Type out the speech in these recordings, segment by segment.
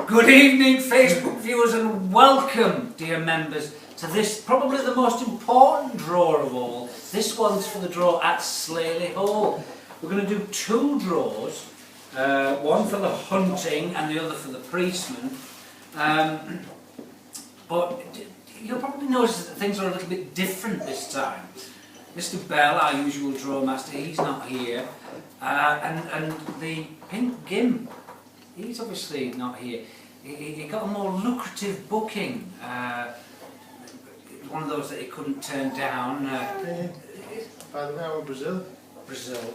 Good evening, Facebook viewers, and welcome, dear members, to this, probably the most important draw of all. This one's for the draw at Slaley Hall. We're going to do two draws, one for the hunting and the other for the policeman. But you'll probably notice that things are a little bit different this time. Mr. Bell, our usual draw master, he's not here. And the Pink Gimp, he's obviously not here. He got a more lucrative booking, one of those that he couldn't turn down. By the way, Brazil.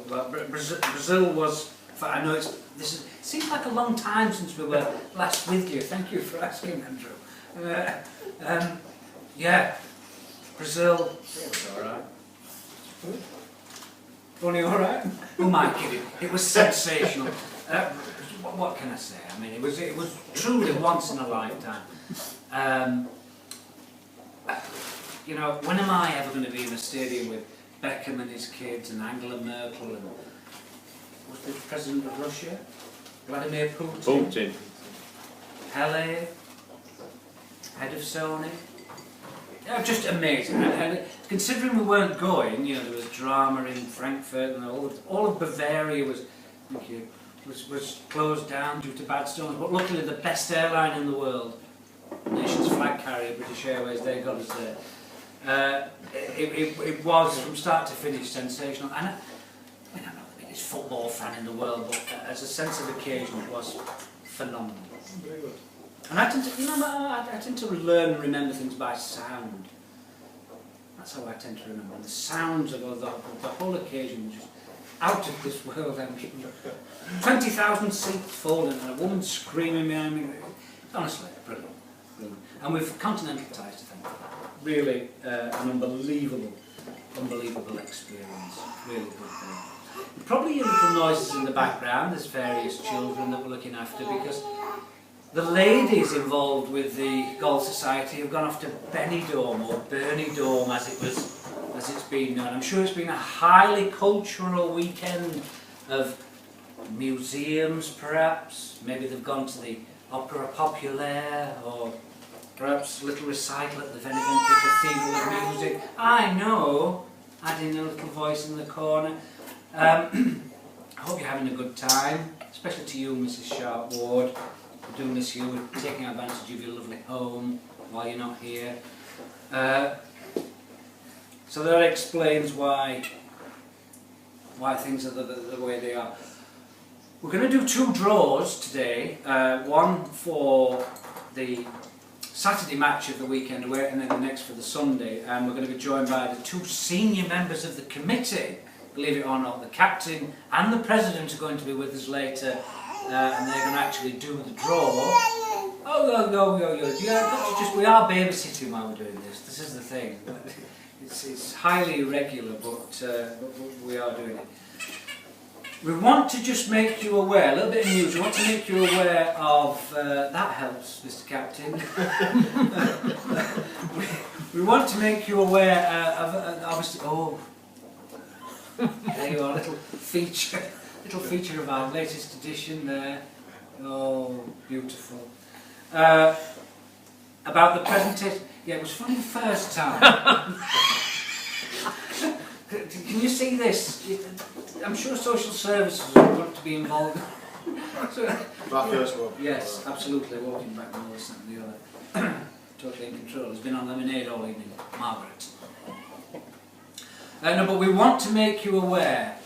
Well, Brazil was. I know it seems like a long time since we were last with you. Thank you for asking, Andrew. Yeah, Brazil. It was all right. Only all right. Who am I kidding? It was sensational. What can I say? I mean, it was truly once in a lifetime. You know, when am I ever going to be in a stadium with Beckham and his kids and Angela Merkel and was the president of Russia, Vladimir Putin, Pele, head of Sony? Just amazing. And considering we weren't going, you know, there was drama in Frankfurt and all of Bavaria was. Thank you. Was closed down due to bad storms, but luckily the best airline in the world, nation's flag carrier, British Airways, they got us there. It was from start to finish sensational. And I'm not the biggest football fan in the world, but as a sense of occasion, it was phenomenal. Very good. And I tend to learn and remember things by sound. That's how I tend to remember. And the sounds of the whole occasion was just out of this world. 20,000 seats full and a woman screaming behind me. Honestly, brilliant. And with Continental ties to thank for that. Really an unbelievable experience. Really good thing. Probably your little noises in the background. There's various children that we're looking after because the ladies involved with the Golf Society have gone off to Benidorm, or Bernidorm as it's been known. I'm sure it's been a highly cultural weekend of museums, perhaps. Maybe they've gone to the Opera Populaire, or perhaps a little recital at the Benevento Cathedral of Music. I know, adding a little voice in the corner. I hope you're having a good time, especially to you, Mrs. Sharp Ward. We're doing this here, we're taking advantage of your lovely home while you're not here. So that explains why things are the way they are. We're going to do two draws today, one for the Saturday match of the weekend away and then the next for the Sunday, and we're going to be joined by the two senior members of the committee. Believe it or not, the captain and the president are going to be with us later, and they're going to actually do the draw. We are babysitting while we're doing this. This is the thing. It's highly irregular, but we are doing it. We want to just make you aware, a little bit of news, we want to make you aware of, that helps, Mr. Captain. we want to make you aware of obviously, there you are, little feature of our latest edition there. Oh, beautiful. About the presentation. Yeah, it was funny the first time. Can you see this? I'm sure social services would want to be involved. So, That first one. yes, absolutely. Walking back and all this and the other. totally in control. Has been on lemonade all evening, Margaret. No, but we want to make you aware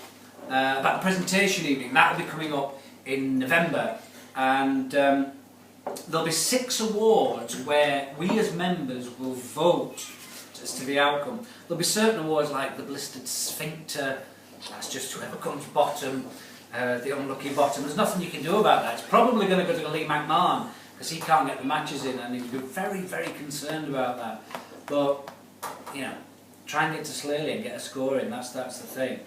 about the presentation evening. That will be coming up in November, and there'll be 6 awards where we as members will vote as to the outcome. There'll be certain awards like the blistered sphincter, that's just whoever comes bottom, the unlucky bottom. There's nothing you can do about that. It's probably going to go to Lee McMahon because he can't get the matches in, and he's been very, very concerned about that. But, you know, try and get to Slaley and get a score in, that's the thing.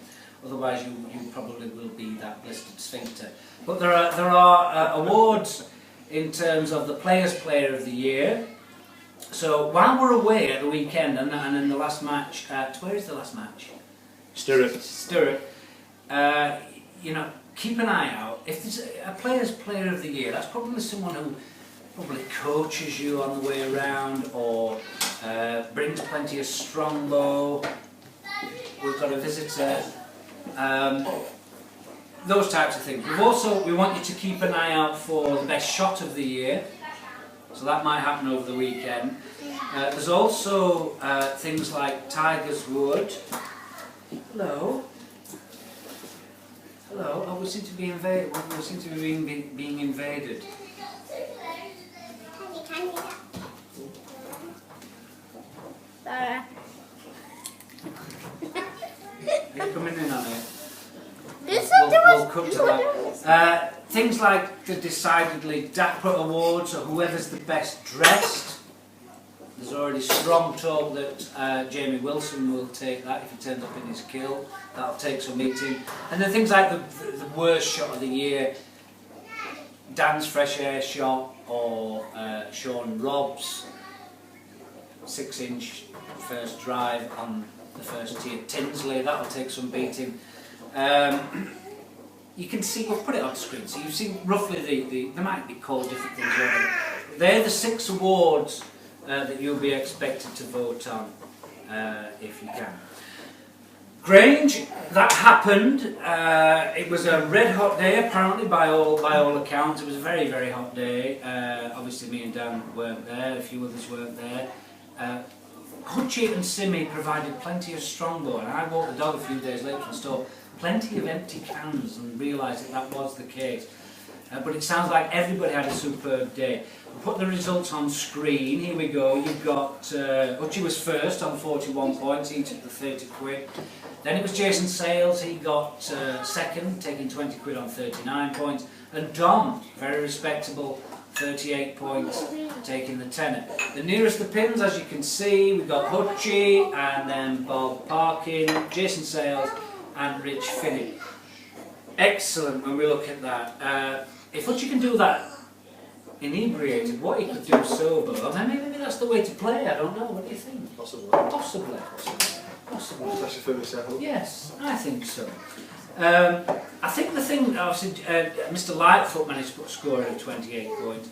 Otherwise you probably will be that blistered sphincter. But there are awards in terms of the Players' Player of the Year. So while we're away at the weekend and in the last match where is the last match? Stirrup. You know, keep an eye out. If there's a Players' Player of the Year, that's probably someone who probably coaches you on the way around, or brings plenty of strongbow. We've got a visitor. Those types of things. We want you to keep an eye out for the best shot of the year. So that might happen over the weekend. There's also things like Tiger's Wood. Hello. Hello. Oh, we seem to be invaded. We seem to be being invaded. Are you coming in on it? We'll cut to that. Things like the decidedly dapper awards, or whoever's the best dressed. There's already strong talk that Jamie Wilson will take that if he turns up in his kill. That'll take some meeting. And then things like the worst shot of the year, Dan's fresh air shot, or Sean Robb's 6-inch first drive on the first tee at Tinsley. That'll take some beating. You can see, we'll put it on screen, so you see roughly they might be called different things over. They're the 6 awards that you'll be expected to vote on if you can. Grange, that happened. It was a red hot day apparently by all accounts. It was a very, very hot day. Obviously me and Dan weren't there, a few others weren't there. Hutchie and Simmy provided plenty of strongbow, and I walked the dog a few days later and saw plenty of empty cans and realised that was the case. But it sounds like everybody had a superb day. We'll put the results on screen. Here we go. You've got Hutchie was first on 41 points. He took the 30 quid. Then it was Jason Sales. He got second, taking 20 quid on 39 points. And Dom, very respectable, 38 points, taking the tenner. The nearest the pins, as you can see, we've got Hutchie, and then Bob Parkin, Jason Sales, and Rich Finney. Excellent when we look at that. If Hutchie can do that inebriated, what he could do sober, well, maybe that's the way to play, I don't know. What do you think? Possibly. Possibly. Especially for myself. Yes, I think so. I think the thing, obviously, Mr. Lightfoot managed to put a score of 28 points.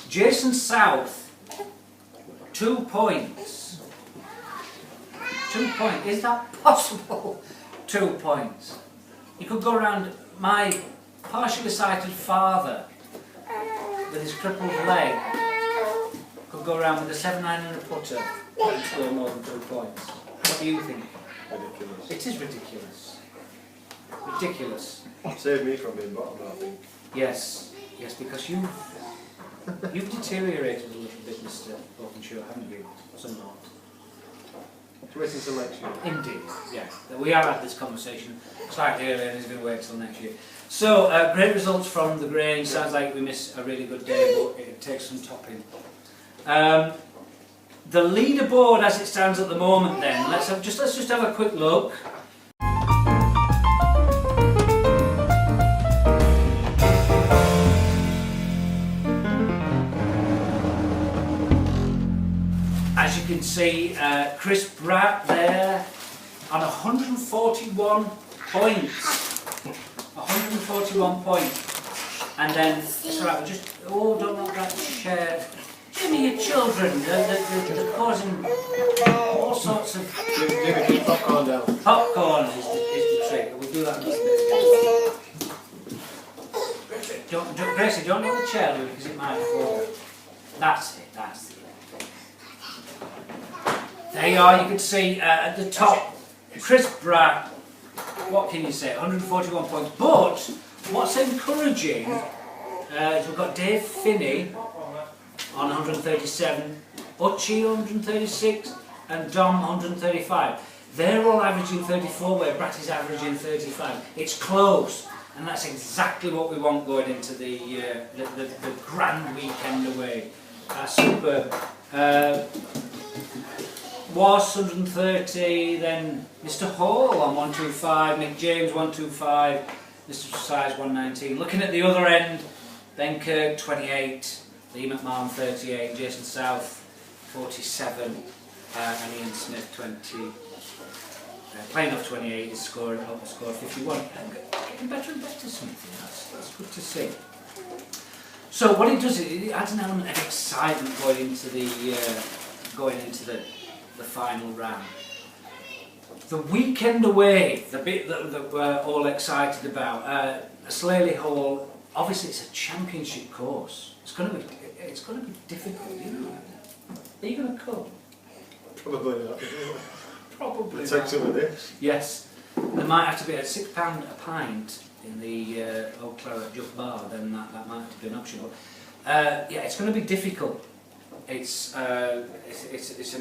Jason South, 2 points. 2 points. Is that possible? 2 points. You could go around my partially sighted father with his crippled leg. Could go around with a 7-9 and a putter and score more than 2 points. What do you think? Ridiculous. It is ridiculous. Ridiculous. Saved me from being bottom, I think. Yes, yes, because you've deteriorated a little bit, Mr. Walkinshaw, haven't you? Somewhat. Waiting till next year. Indeed, yeah. We have had this conversation slightly earlier and it's going to wait till next year. So, great results from the Grange. Sounds like we missed a really good day, but it takes some topping. The leaderboard as it stands at the moment then, let's just have a quick look. As you can see, Chris Bratt there on 141 points. 141 points. And then, it's alright, we'll just, oh, don't knock that chair. Jimmy, your children, they're causing all sorts of... Jimmy, keep popcorn down. Popcorn is the trick. We'll do that in a bit. Gracie, don't knock the chair, Lou, because it might fall. That's it. There you are, you can see at the top, Chris Bratt, what can you say, 141 points. But what's encouraging is we've got Dave Finney on 137, Uchi 136 and Dom 135. They're all averaging 34 where Bratt is averaging 35. It's close, and that's exactly what we want going into the grand weekend away. Superb. Was 130, then Mr Hall on 125, Nick James 125, Mr Size 119. Looking at the other end, Ben Kirk 28, Lee McMahon 38, Jason South 47, and Ian Smith 20. Playing off 28 is scoring up to score 51. Getting better and better, Smithy. That's good to see. So what it does is it adds an element of excitement going into the final round. The weekend away, the bit that we're all excited about, Slaley Hall. Obviously, it's a championship course. It's going to be difficult. You know. Are you going to come? Probably not. Probably. Take some of this. Yes, there might have to be at £6 a pint in the Old Claret Jug Bar. Then that might have to be an option. But yeah, it's going to be difficult. It's a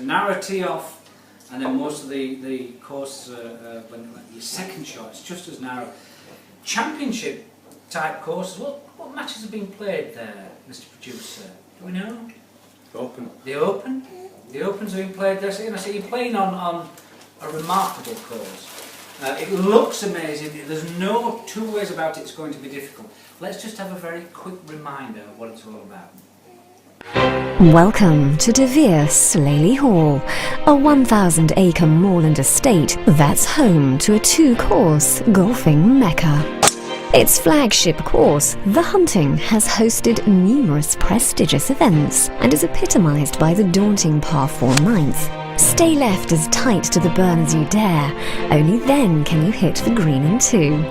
narrative off, and then most of the course when your second shot, it's just as narrow. Championship type courses. What matches have been played there, Mr. Producer? Do we know? Open. The Open. The Opens have been played there. So, you're playing on a remarkable course. It looks amazing. There's no two ways about it. It's going to be difficult. Let's just have a very quick reminder of what it's all about. Welcome to De Vere Slaley Hall, a 1,000-acre moorland estate that's home to a two-course golfing mecca. Its flagship course, The Hunting, has hosted numerous prestigious events and is epitomised by the daunting par 4 ninth. Stay left as tight to the burn as you dare, only then can you hit the green in 2.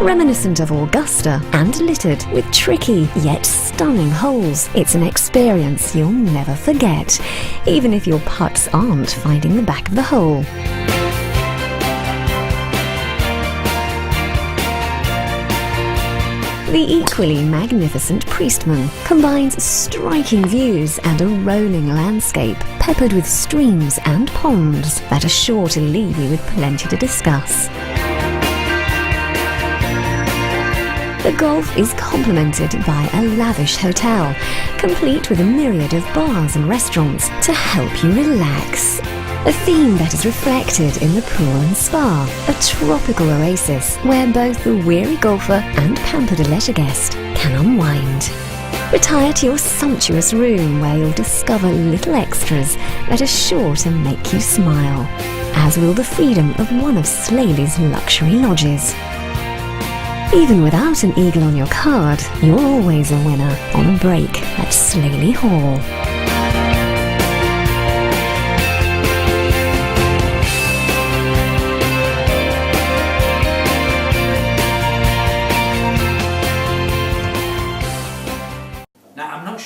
Reminiscent of Augusta and littered with tricky yet stunning holes, it's an experience you'll never forget, even if your putts aren't finding the back of the hole. The equally magnificent Priestman combines striking views and a rolling landscape peppered with streams and ponds that are sure to leave you with plenty to discuss. The golf is complemented by a lavish hotel, complete with a myriad of bars and restaurants to help you relax. A theme that is reflected in the pool and spa, a tropical oasis where both the weary golfer and pampered leisure guest can unwind. Retire to your sumptuous room where you'll discover little extras that are sure to make you smile, as will the freedom of one of Slaley's luxury lodges. Even without an eagle on your card, you're always a winner on a break at Slaley Hall.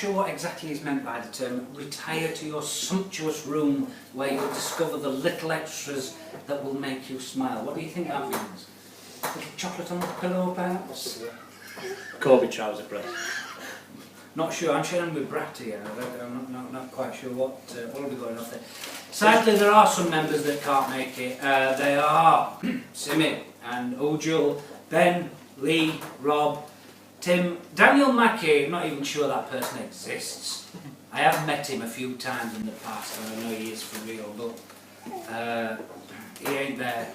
What exactly is meant by the term retire to your sumptuous room where you'll discover the little extras that will make you smile. What do you think that means? Little chocolate on the pillow perhaps? Corby trouser press. Not sure, I'm sharing with Bratt here. I'm not quite sure what will be going off there. Sadly there are some members that can't make it. They are Simi and Ojul, Ben, Lee, Rob, Tim, Daniel Mackey. I'm not even sure that person exists. I have met him a few times in the past and I know he is for real, but he ain't there.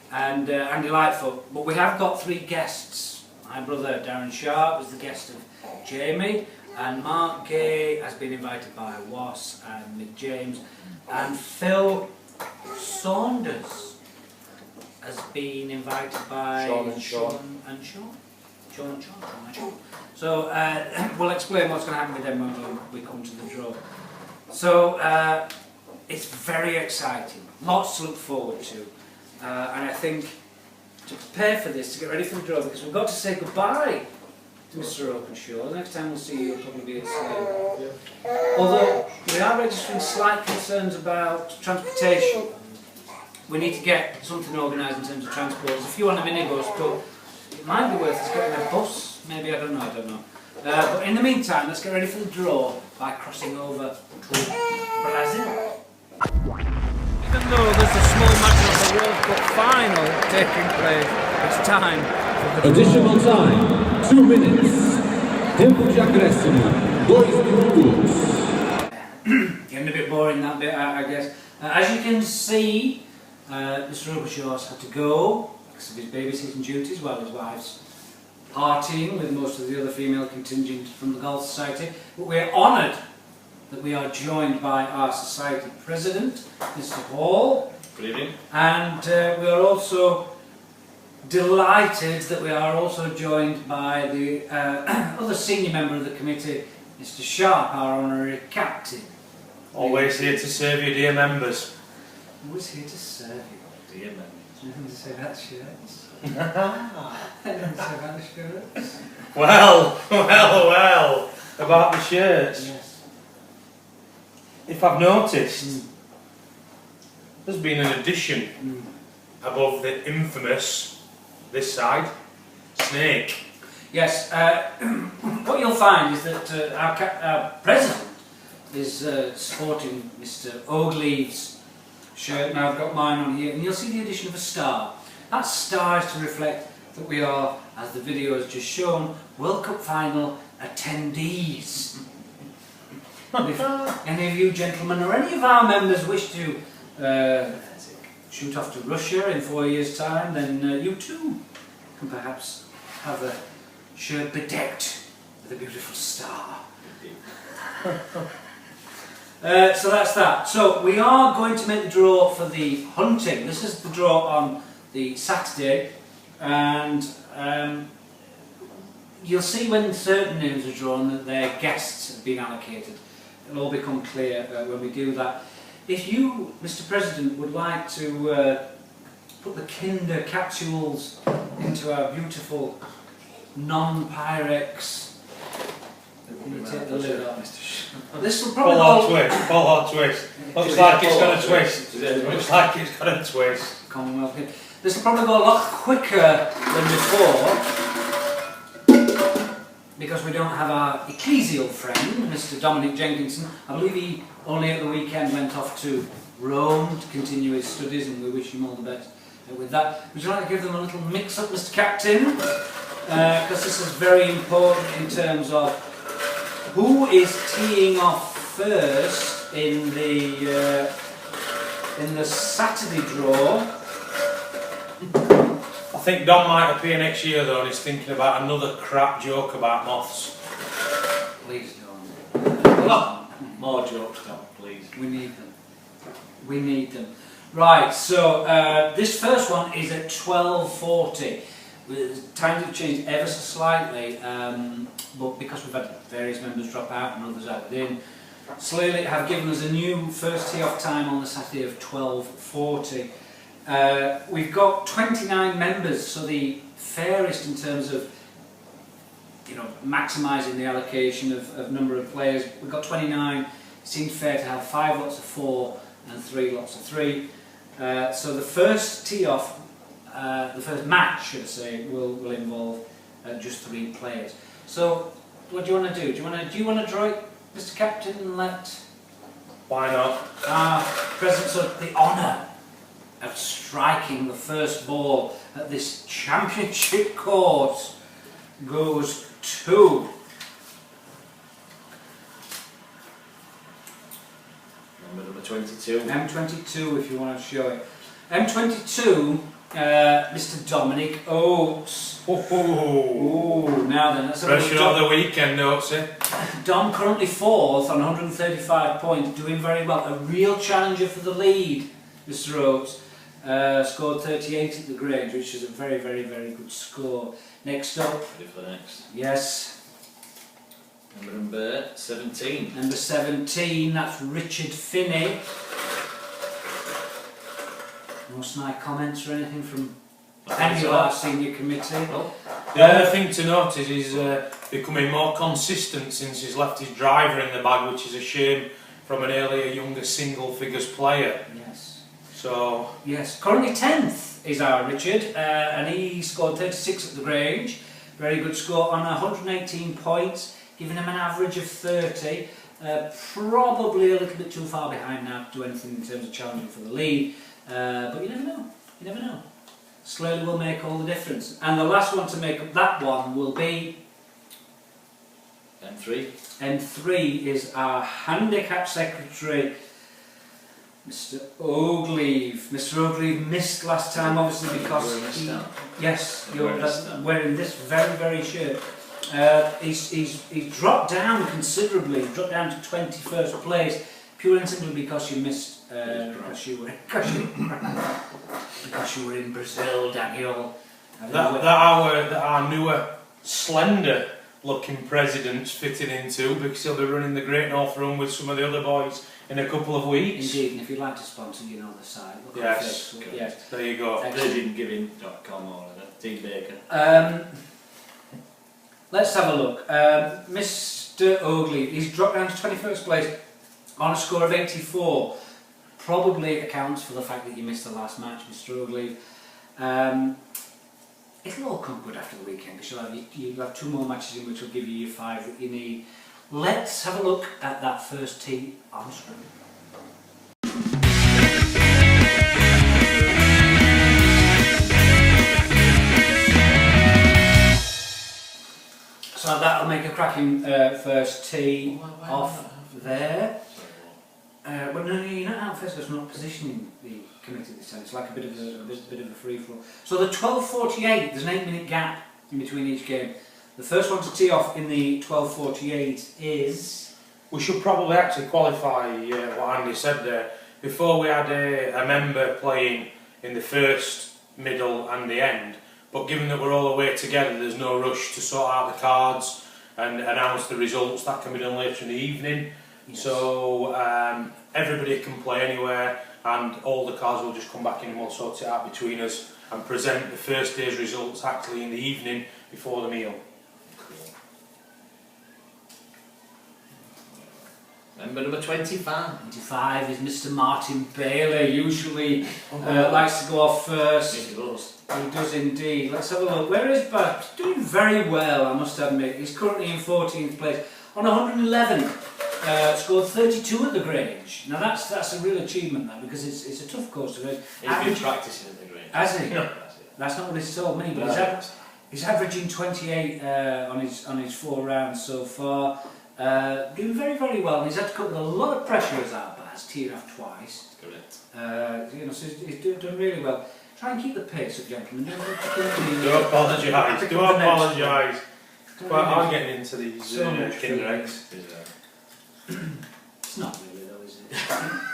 And Andy Lightfoot. But we have got 3 guests. My brother Darren Sharp is the guest of Jamie, and Mark Gay has been invited by Was and Nick James, and Phil Saunders has been invited by Sean and Sean. So we'll explain what's going to happen with them when we come to the draw. So it's very exciting, lots to look forward to, and I think to prepare for this, to get ready for the draw, because we've got to say goodbye to Mr. Openshaw. The next time we'll see you will probably be at Slade. Although we are registering slight concerns about transportation. We need to get something organised in terms of transport. There's a few on the minibus, but it might be worth us getting a bus. Maybe, I don't know. But in the meantime, let's get ready for the draw by crossing over to Brazil. Even though there's a small match of the World Cup final taking place, it's time for the Additional time, 2 minutes. Tempo de acréscimo, 2 minutos. Getting a bit boring that bit, I guess. As you can see, Mr. Obershaw's had to go because of his babysitting duties while his wife's partying with most of the other female contingent from the Golf Society. But we're honoured that we are joined by our Society President, Mr. Hall. Good evening. And we are also delighted that we are also joined by the other senior member of the committee, Mr. Sharp, our honorary captain. Always here to serve you, dear members. Always here to serve you. Dear members. Nothing to say about shirts. Nothing to say about shirts. Well, about the shirts. Yes. If I've noticed, there's been an addition above the infamous, this side, snake. Yes, what you'll find is that our president is sporting Mr. Ogleave's shirt. Now I've got mine on here, and you'll see the addition of a star. That star is to reflect that we are, as the video has just shown, World Cup final attendees. If any of you gentlemen or any of our members wish to shoot off to Russia in 4 years' time, then you too can perhaps have a shirt bedecked with a beautiful star. So that's that. So we are going to make the draw for the hunting. This is the draw on the Saturday, and you'll see when certain names are drawn that their guests have been allocated. It'll all become clear when we do that. If you, Mr. President, would like to put the Kinder capsules into our beautiful non-Pyrex. Let me take the lid off. This will probably Full hot twist. Looks like it's got a twist. Looks like it's got a twist. Commonwealth here. This will probably go a lot quicker than before because we don't have our ecclesial friend, Mr. Dominic Jenkinson. I believe he only at the weekend went off to Rome to continue his studies, and we wish him all the best with that. Would you like to give them a little mix-up, Mr. Captain? Because this is very important in terms of who is teeing off first in the Saturday draw. I think Don might appear next year though, and he's thinking about another crap joke about moths. Please don't. More jokes, Don, please. We need them. We need them. Right, so this first one is at 12:40. Times have changed ever so slightly, but because we've had various members drop out and others added in, Slade have given us a new first tee-off time on the Saturday of 12:40. We've got 29 members, so the fairest in terms of maximising the allocation of number of players. We've got 29. It seemed fair to have 5 lots of 4 and 3 lots of 3. So the first tee-off, the first match, should I say, will involve just 3 players. So what do you want to do? Do you want to draw it, Mr. Captain, and let Why not? our president sort of the honour of striking the first ball at this championship course goes to Number 22. M22, if you want to show it. M22, Mr. Dominic Oates. Oh, now then, let's have a Pressure look. of the weekend, Oatesy. Dom currently 4th on 135 points, doing very well. A real challenger for the lead, Mr. Oates. Scored 38 at the Grange, which is a very, very, very good score. Next up, Ready for the next? yes, Number 17. number 17, that's Richard Finney. No snide comments or anything from any of our senior committee? Oh, The only thing to note is he's becoming more consistent since he's left his driver in the bag, which is a shame from an earlier, younger single figures player. Yes. So Yes, currently 10th is our Richard, and he scored 36 at the Grange. Very good score on 118 points, giving him an average of 30. Probably a little bit too far behind now to do anything in terms of challenging for the lead, but you never know. You never know. Slowly will make all the difference. And the last one to make up that one will be M3. M3 is our handicap secretary, Mr. Ogleave. Mr. Ogleave missed last time, obviously, because yes, you're wearing this very, very shirt. He's dropped down considerably. He's dropped down to 21st place, purely and simply because you missed. Because you were in Brazil, Daniel. that our newer, slender looking president's fitting into, because he'll be running the Great North Run with some of the other boys in a couple of weeks. Indeed, and if you'd like to sponsor, you know the site. Look Yes, on Facebook. Yes. there you go. VirginGiving.com or Team Baker. Let's have a look. Mr. Ogleave, he's dropped down to 21st place on a score of 84. Probably accounts for the fact that you missed the last match, Mr. Ogleave. It'll all come good after the weekend, because you'll have 2 more matches in which will give you your 5 that you need. Let's have a look at that first tee on screen. So that'll make a cracking first tee off there. Well, no, you're not out first. There's not positioning the committee this time. It's like a bit of a free for all. So the 12:48. There's an 8-minute gap in between each game. The first one to tee off in the 12:48 is. We should probably actually qualify what Andy said there. Before we had a member playing in the first, middle and the end, but given that we're all away together, there's no rush to sort out the cards and announce the results. That can be done later in the evening. Yes. So everybody can play anywhere, and all the cards will just come back in and we'll sort it out between us and present the first day's results actually in the evening before the meal. Member number 25. 25 is Mr. Martin Bailey. Usually likes to go off first. He does. He does indeed. Let's have a look. Where is Bert? He's doing very well, I must admit. He's currently in 14th place on 111. Scored 32 at the Grange. Now that's a real achievement, that, because it's a tough course to race. He's been practicing at the Grange. Has he? No. That's not what he's told me, but he's averaging 28 on his 4 rounds so far. Doing very, very well, and he's had to cope with a lot of pressure as our Baz, teeing off twice. Correct. So he's doing really well. Try and keep the pace up, gentlemen. Do apologise. Do apologise. Well, I'm getting into these Kinder eggs. It's not really though, is it?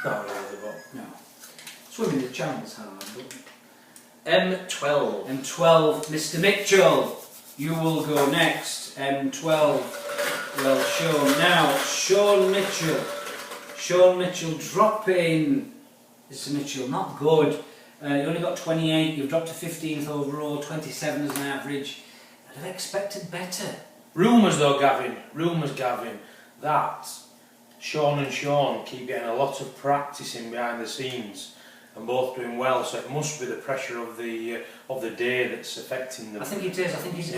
Not really, but No. Swimming the channel's hard, but... M12. M12, Mr. Mitchell, you will go next. M12, well shown. Now, Sean Mitchell dropping. Mr. Mitchell, not good. You only got 28, you've dropped to 15th overall, 27 as an average. I'd have expected better. rumours though, Gavin, that Sean and Sean keep getting a lot of practicing behind the scenes and both doing well, so it must be the pressure of the day that's affecting them. I think it is. I think he's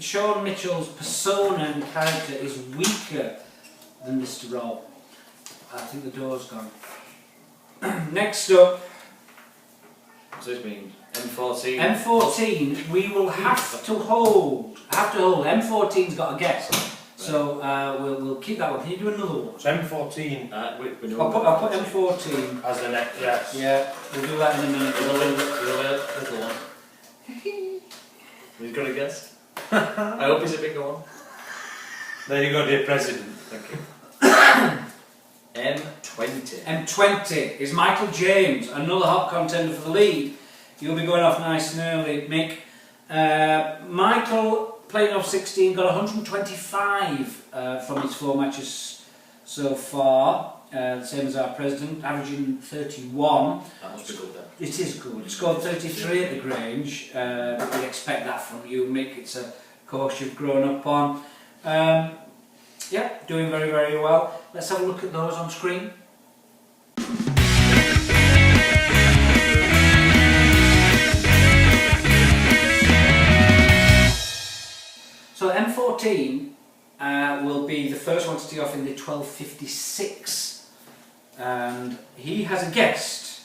Sean Mitchell's persona and character is weaker than Mr. Roll. I think the door's gone. Next up, So this means M14. M14. We will have to hold. M14's got a guest, so we'll keep that one. Can you do another one? So M14 I'll put M14 as the next, yes. Yeah, we'll do that in a minute. Little one. He's got a guess. I hope he's a bigger one. There you go, dear President. Thank you. M20. M20 is Michael James, another hot contender for the lead. You'll be going off nice and early, Mick. Michael, playing off 16, got 125 from his 4 matches so far. same as our president, averaging 31. That must be good then. It is good. Scored 33 at the Grange. We expect that from you, Mick. It's a course you've grown up on. Yeah, doing very, very well. Let's have a look at those on screen. So M14 will be the first one to tee off in the 12.56, and he has a guest,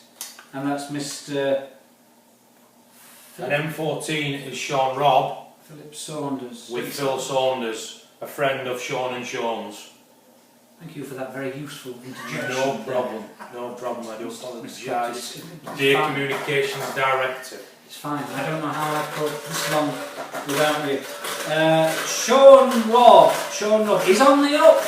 and that's Mr. And M14 is Sean Robb Philip Saunders. with Phil Saunders, a friend of Sean and Sean's. Thank you for that very useful interjection. No problem, no problem. I do Mr. apologise. It's Dear fine. Communications Director. It's fine. I don't know how I could this long without you. Sean Robb. He's on the up.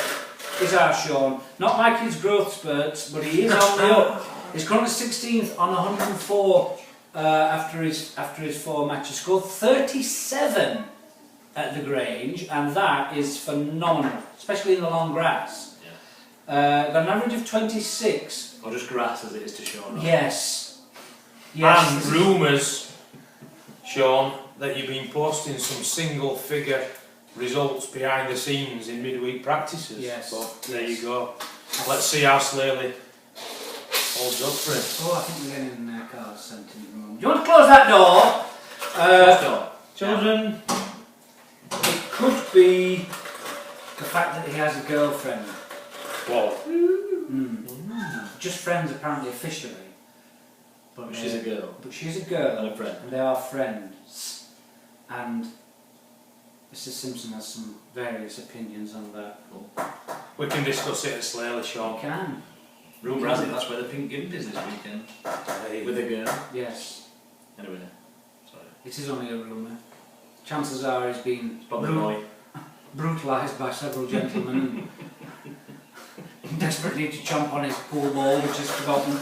Is our Sean. Not like his growth spurts, but he is on the up. He's currently 16th on 104 after his 4 matches. Scored 37 at the Grange, and that is phenomenal, especially in the long grass. Yeah. Got an average of 26. Or just grass as it is to Sean. Right? Yes. And rumours, Sean, that you've been posting some single-figure results behind the scenes in midweek practices. Yes. But there you go. Let's see how Slaley holds up for it. Oh, I think we're getting cards sent in the room. Do you want to close that door? Children, It could be the fact that he has a girlfriend. well, Just friends, apparently, officially. But she's a girl. But she's a girl. And a friend. And they are friends. And Mr. Simpson has some various opinions on that. we can discuss it at Slaley, Sean. You can. Rumour has it that's where the Pink Gimp is this weekend. With a girl. Yes. Anyway, sorry. It is only a rumour. Chances are he's been Probably boy. brutalised by several gentlemen and desperately to chomp on his pool ball, which is forgotten.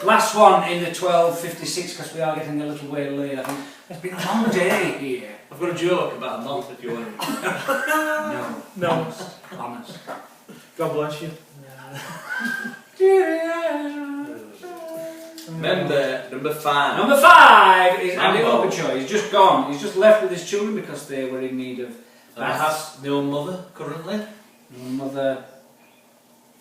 Last one in the 12.56, because we are getting a little way late, I think. It's been a long day here. I've got a joke about a moth if you want. No. Honest. God bless you. Member number 5. Number 5 is Andy Mambo. Okocho. He's just gone. He's just left with his children because they were in need of And I have my own mother currently. Mother,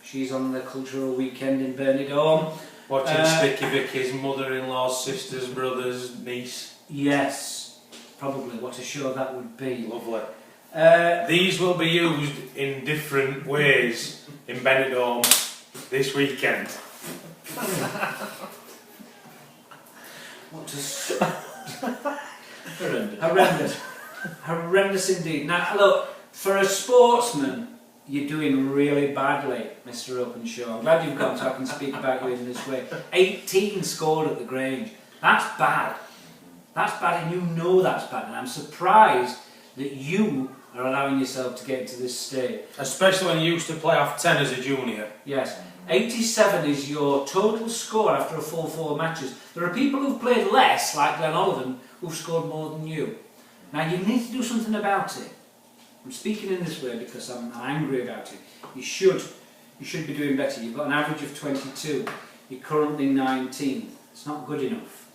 she's on the cultural weekend in Bernydome. Watching Sticky Vicky's mother-in-law's sister's brother's niece. Yes, probably. What a show that would be. Lovely. These will be used in different ways in Benidorm this weekend. What a Horrendous. horrendous indeed. Now, look, for a sportsman, you're doing really badly, Mr. Openshaw. I'm glad you've got so I can speak about you in this way. 18 scored at the Grange. That's bad. That's bad, and you know that's bad. And I'm surprised that you are allowing yourself to get to this state. Especially when you used to play off 10 as a junior. Yes. 87 is your total score after a full 4 matches. There are people who've played less, like Glenn Olivan, who've scored more than you. Now, you need to do something about it. I'm speaking in this way because I'm angry about it. You should be doing better. You've got an average of 22. You're currently 19th. It's not good enough.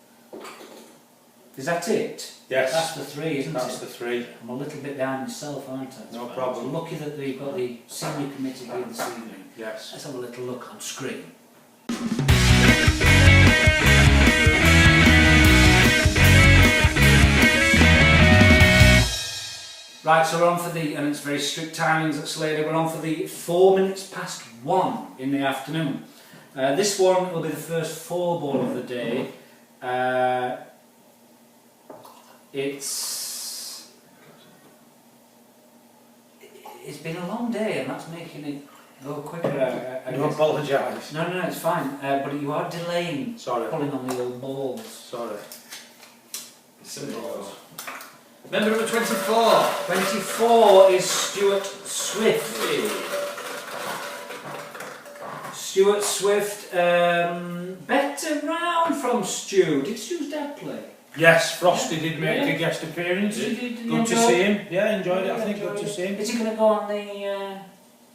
Is that it? Yes. That's the 3, isn't That's it? the 3. I'm a little bit down myself, aren't I? No problem. I'm lucky that you've got the senior committee here this evening. Yes. Let's have a little look on screen. Right, so we're on for the, and it's very strict timings at Slater, we're on for the 4 minutes past 1 in the afternoon. This one will be the first 4 ball of the day. It's been a long day, and that's making it go quicker. I I guess. apologise. No, it's fine. But you are delaying Sorry. pulling on the old balls. Sorry. Simple. Member number 24. 24 is Stuart Swift. Stuart Swift, better round from Stu. Did Stu's dad play? Yes, Frosty did make Yeah. a guest appearance. Did you Good to enjoy see it? him. Yeah, enjoyed it. I think Enjoyed good to it. see him. Is he going to go on the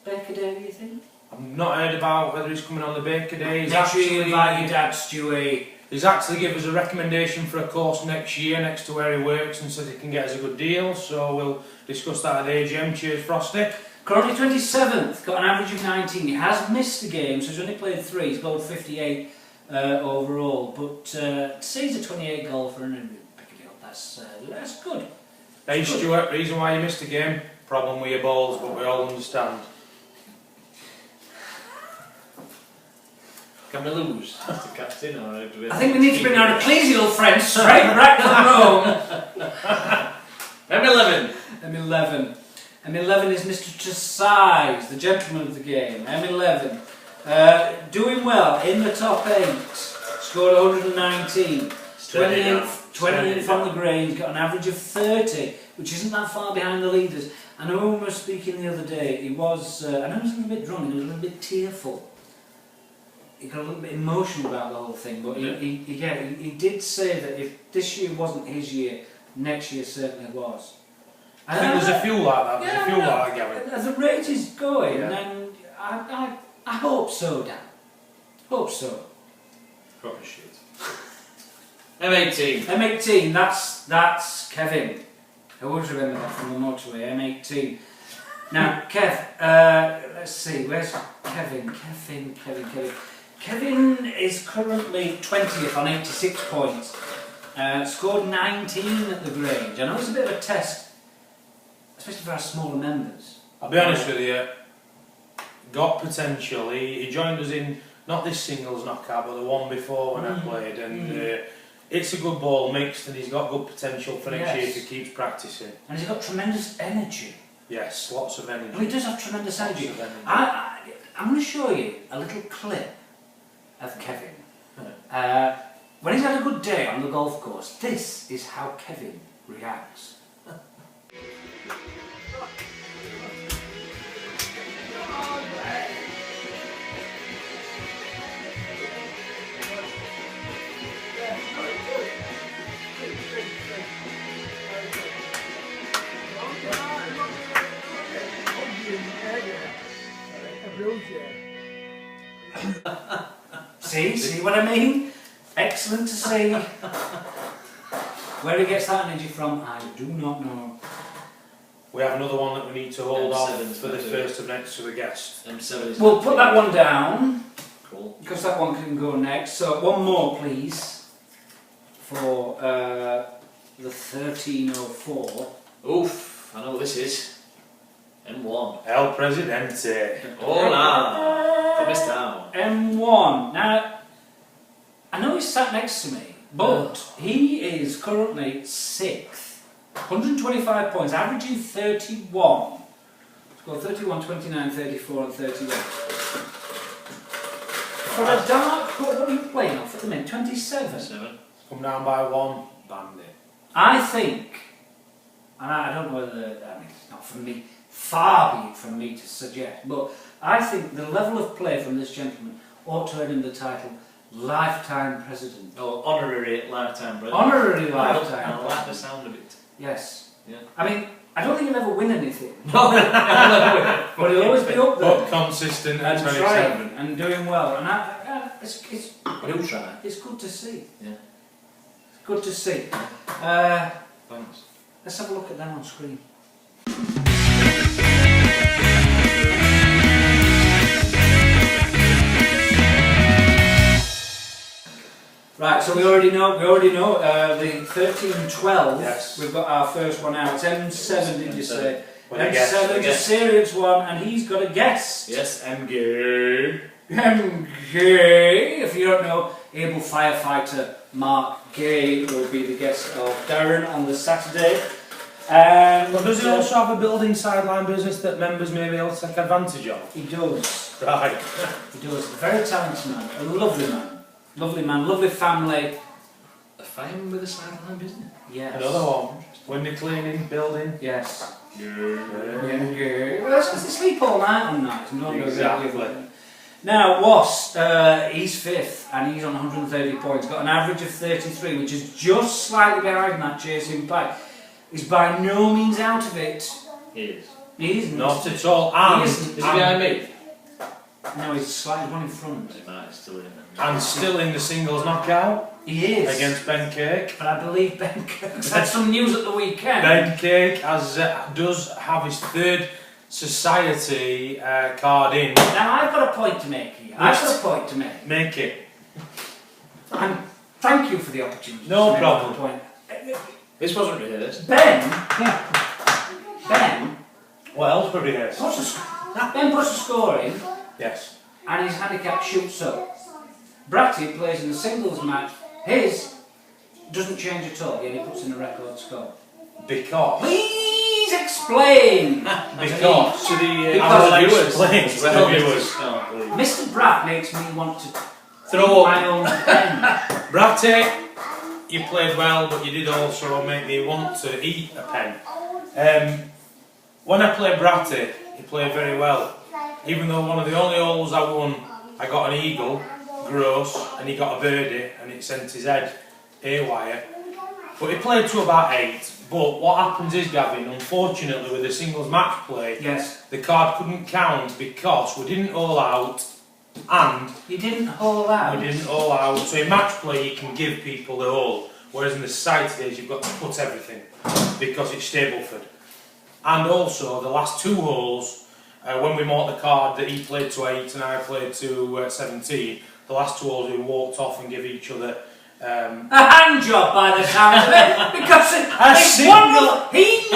Baker Day, do you think? I'm I've not heard about whether he's coming on the Baker Day. Make sure you invite your dad, Stewie. He's actually given us a recommendation for a course next year next to where he works and said he can get us a good deal, so we'll discuss that at the AGM. Cheers, Frosty. Currently 27th, got an average of 19. He has missed a game, so he's only played 3. He's scored 58 overall, but to say he's a 28 golfer and pick it up, that's good. Hey Stuart, reason why you missed a game? Problem with your balls, but we all understand. Can we lose? That's the captain, or do we? I think we need to bring our ecclesial friends straight back from Rome. M11. M11. M11 is Mr. Tresize, the gentleman of the game. M11. Doing well in the top 8. Scored 119. 28th from the Grange, got an average of 30, which isn't that far behind the leaders. I know when we were speaking the other day, he was, I know he was a little bit drunk, he was a little bit tearful. He got a little bit emotional about the whole thing, but he did say that if this year wasn't his year, next year certainly was. I think there's a few like that, there's a few like that, Gavin. As the rate is going, then I hope so, Dan. Hope so. Proper shit. M18. M18, that's Kevin. I always remember that from the motorway, M18. Now, Kev, let's see, where's Kevin? Kevin is currently 20th on 86 points. Scored 19 at the Grange. I know it's a bit of a test, especially for our smaller members. I'll be honest with you, got potential. He joined us in, not this singles knockout, but the one before when I played, and it's a good ball mixed, and he's got good potential for next year if he keeps practicing. And he's got tremendous energy. Yes, lots of energy. Well, he does have tremendous energy. Lots of energy. I'm going to show you a little clip of Kevin. When he's had a good day on the golf course, this is how Kevin reacts. See what I mean? Excellent to see. Where he gets that energy from, I do not know. We have another one that we need to hold off M7 for the first of next to the guest. M7 is. We'll put that one down, Cool. because that one can go next. So one more, please, for the 1304. Oof, I know what this is. M1. El Presidente. Hola! From this town. M1. Now, I know he's sat next to me, but he is currently 6th. 125 points, averaging 31. Scored 31, 29, 34 and 31. For a dark, what are you playing off at the minute? 27? 7. Come down by 1, bandit. I think, and I don't know whether, I mean, it's not from me, far be it from me to suggest, but I think the level of play from this gentleman ought to earn him the title Lifetime President. Oh, honorary lifetime president. Honorary I lifetime. like the sound of it. Yes. Yeah. I mean, I don't think he'll ever win anything, No, but he'll always be up there But consistent at and 27. trying and doing well. And it's He'll try. it's good to see. Yeah. It's good to see. Thanks. Let's have a look at them on screen. Right, so we already know the 1312. Yes. We've got our first one out. It's M7, did you say? With a guest. M7's a serious one, and he's got a guest. Yes, MG. MG, if you don't know, able firefighter Mark Gay will be the guest of Darren on the Saturday. But does he also have a building sideline business that members may be able to take advantage of? He does. Right. He does. A very talented man. A lovely man. Lovely man. Lovely family. A fame with a sideline business. Yes. Another one. Window cleaning, building. Yes. Yeah. Well, that's because they sleep all night on nights. And don't know Exactly. Now, Was, he's 5th and he's on 130 points. Got an average of 33, which is just slightly behind that chasing back. He's by no means out of it. He is. He isn't. Not at all. And, Is he behind me? No, he's slightly one in front. He might still in them. And still in the singles knockout He is. against Ben Cake. But I believe Ben Kirk's had some news at the weekend. Ben Cake does have his third society card in. Now I've got a point to make here. I've got a point to make. Make it. And thank you for the opportunity. No to make problem. that point. This wasn't rehearsed. Ben. Ben. What else would it is? Ben puts a score in, Yes. and his handicap shoots up. Bratty plays in the singles match. His doesn't change at all. Yet he puts in a record score. Because. Please explain. Because. To the Because our you viewers. explained. Well, Tell viewers. Oh, please. Mr. Bratt makes me want to Throw my own pen. Bratty, you played well, but you did also make me want to eat a pen. When I played Bratty, he played very well. Even though one of the only holes I won, I got an eagle, gross, and he got a birdie, and it sent his head haywire. But he played to about 8. But what happens is, Gavin, unfortunately, with the singles match play, Yes. the card couldn't count because we didn't all out, and You didn't hole out. we didn't all out. So in match play, you can give people the hole, whereas in the society days, you've got to put everything because it's Stableford. And also, the last 2 holes, when we marked the card that he played to 8 and I played to 17, the last 2 holes we walked off and give each other A hand job by the sound of it, because it's wonderful. He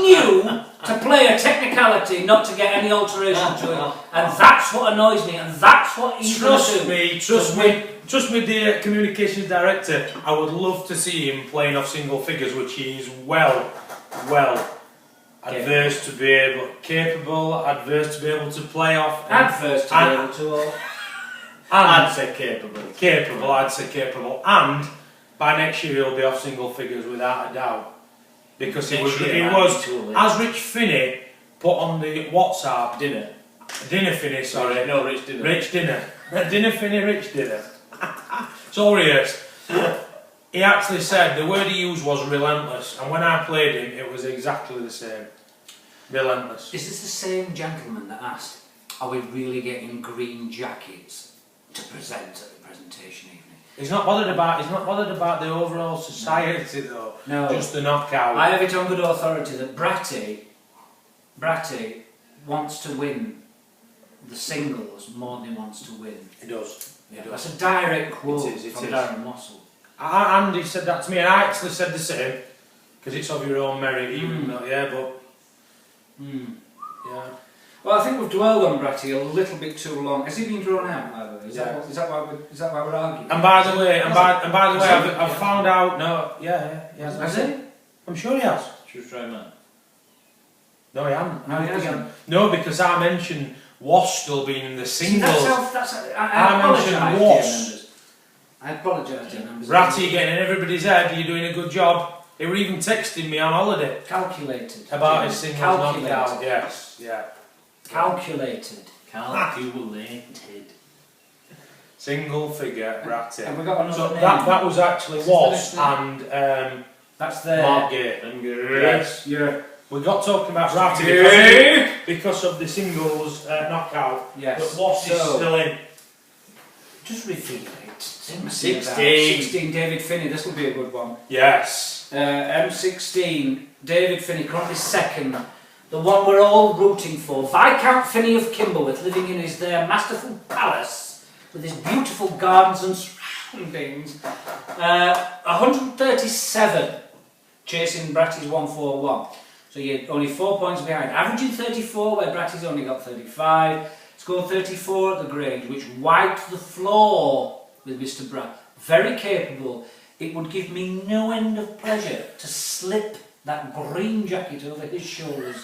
knew to play a technicality, not to get any alteration to it, and that's what annoys me, and that's what he's going to do. Trust me, dear communications director. I would love to see him playing off single figures, which he is well adverse to be able, capable, adverse to be able to play off. Adverse to be able to. I'd say capable. Capable, I'd say capable, and by next year he'll be off single figures without a doubt. Because he was, as Rich Finney put on the WhatsApp, dinner Finney, sorry. No, Rich Dinner. Rich Dinner. Dinner Finney, Rich Dinner. It's all rehearsed. He actually said, the word he used was relentless, and when I played him, it was exactly the same. Relentless. Is this the same gentleman that asked, are we really getting green jackets to present at the presentation evening? He's not bothered about the overall society though. No. Just the knockout. I have it on good authority that Bratty wants to win the singles more than he wants to win. He does. He does. That's a direct quote It is. from Darren Mossel. Andy said that to me, and I actually said the same, because it's of your own merit, even though, yeah, but yeah. Well, I think we've dwelled on Bratty a little bit too long. Has he been drawn out, by the way? Is that why we're arguing? And by the way, I've found out. No, yeah, Has he? I'm sure he has. Should we try that? No, he hasn't. No, he hasn't. No, because I mentioned Was still being in the See, singles. I mentioned apologise, Was. dear members. I apologise, dear members. Ratty getting in everybody's head. You're doing a good job. He were even texting me on holiday Calculated. about dear. his singles Calculated. knockout. Yes, yeah. Calculated. Calculated. Single figure Ratty. And we got another So name. that was actually Is Was this the next and That's the... Mark Gate. Yes. Yeah. We got talking about Ratty because of the singles knockout. Yes. But Was is So- still in. Just reveal it. 16. 16, David Finney. This will be a good one. Yes. M16, David Finney, currently second. The one we're all rooting for. Viscount Finney of Kimberworth, living in his masterful palace with his beautiful gardens and surroundings. 137, chasing Bratty's 141. So you're only 4 points behind. Averaging 34, where Bratty's only got 35. Scored 34 at the Grange, which wiped the floor with Mr. Bratt. Very capable. It would give me no end of pleasure to slip that green jacket over his shoulders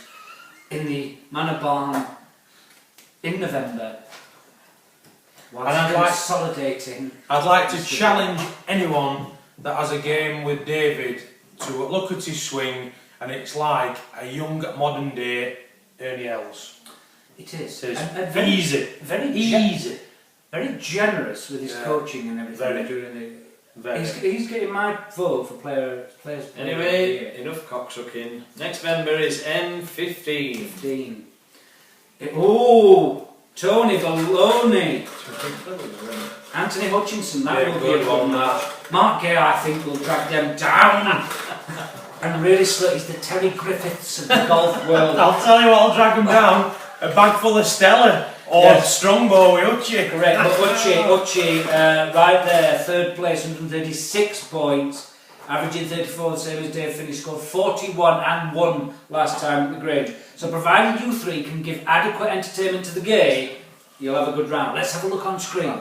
in the Manor Barn in November, whilst consolidating. I'd like to challenge anyone that has a game with David to look at his swing, and it's like a young modern day Ernie Els. It is. It is. And very, Easy. Very Easy. very generous with his Yeah. coaching and everything. Very. During the, Very. he's getting my vote for players. Anyway, enough cocksucking. Next member is M15. 15. Oh, Tony Baloney. Anthony Hutchinson, that Yeah, will be a good good one, match. Mark Gay, I think, will drag them down. And really slow, he's the Terry Griffiths of the golf world. I'll tell you what, I'll drag them down. A bag full of Stella. Or Yes. Strongbow with Uchi. Correct, but Uchi, right there, third place, 136 points. Averaging 34, the same as Dave Finney, scored 41 and 1 last time at the Grange. So provided you three can give adequate entertainment to the game, you'll have a good round. Let's have a look on screen.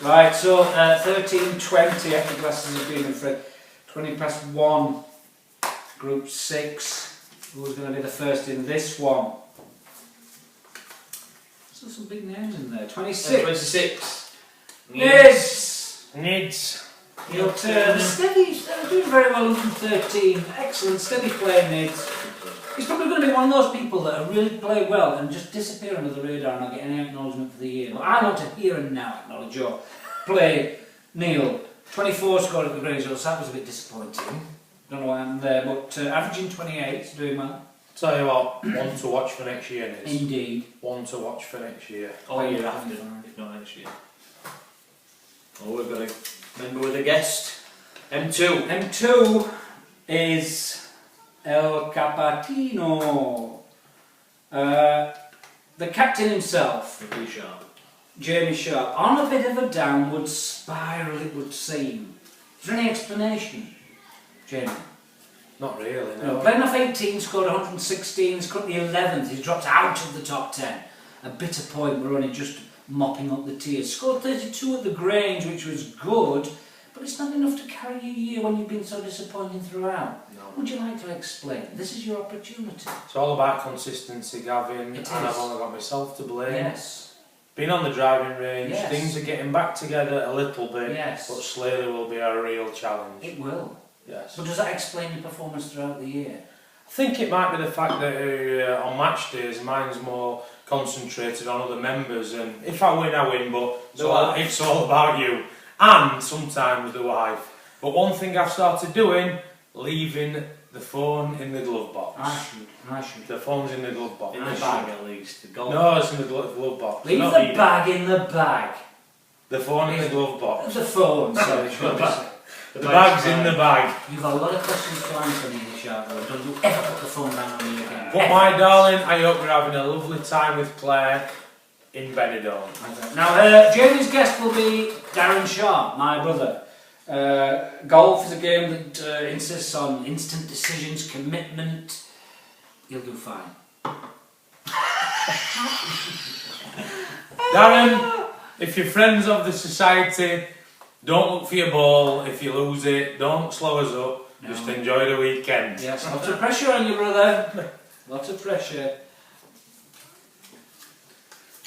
Right, so 13:20 after glasses have been in front. 20 past 1, Group 6. Who's going to be the first in this one? So some big names in there. 26. 26. Nids. Needs. Steady, doing very well on 13. Excellent, steady play, Nids. He's probably going to be one of those people that are really play well and just disappear under the radar and not get any acknowledgement for the year. But I want to here and now acknowledge your play, Neil. 24 scored at the Grange, so that was a bit disappointing. Don't know what happened there, but averaging 28, doing well. Tell you what, one to watch for next year, Nids. Indeed. One to watch for next year. Or year after, if not next year. Oh, we've got a member with a guest. M2. M2 is El Capatino. The captain himself, Pretty sharp. Jamie Sharp, on a bit of a downward spiral, it would seem. Is there any explanation, Jamie? Not really, No, no. playing off 18, scored 116, he's currently 11th, he's dropped out of the top 10. A bitter point, we're only just mopping up the tears. Scored 32 at the Grange, which was good, but it's not enough to carry a year when you've been so disappointing throughout. No. Would you like to explain? This is your opportunity. It's all about consistency, Gavin, It and is. I've only got myself to blame. Yes. Been on the driving range, Yes. things are getting back together a little bit, Yes. but Slater will be a real challenge. It will. Yes. But does that explain your performance throughout the year? I think it might be the fact that on match days mine's more concentrated on other members, and if I win, but it's all about you. And sometimes the wife. But one thing I've started doing, leaving the phone in the glove box. I should. The phone's in the glove box. In the bag at least. The golf. No, it's in the glove box. Leave Not the needed. bag in the bag. The phone in the glove box. The phone, sorry, should I say. The bag's in the bag. You've got a lot of questions to answer, Neil Sharp, though. Don't you ever put the phone down on me again. But my darling, I hope you're having a lovely time with Claire in Benidorm. Now, Jamie's guest will be Darren Sharp, my brother. Golf is a game that insists on instant decisions, commitment. You'll do fine. Darren, if you're friends of the society, don't look for your ball. If you lose it, don't slow us up. No. Just enjoy the weekend. Yes, lots of pressure on you, brother. Lots of pressure.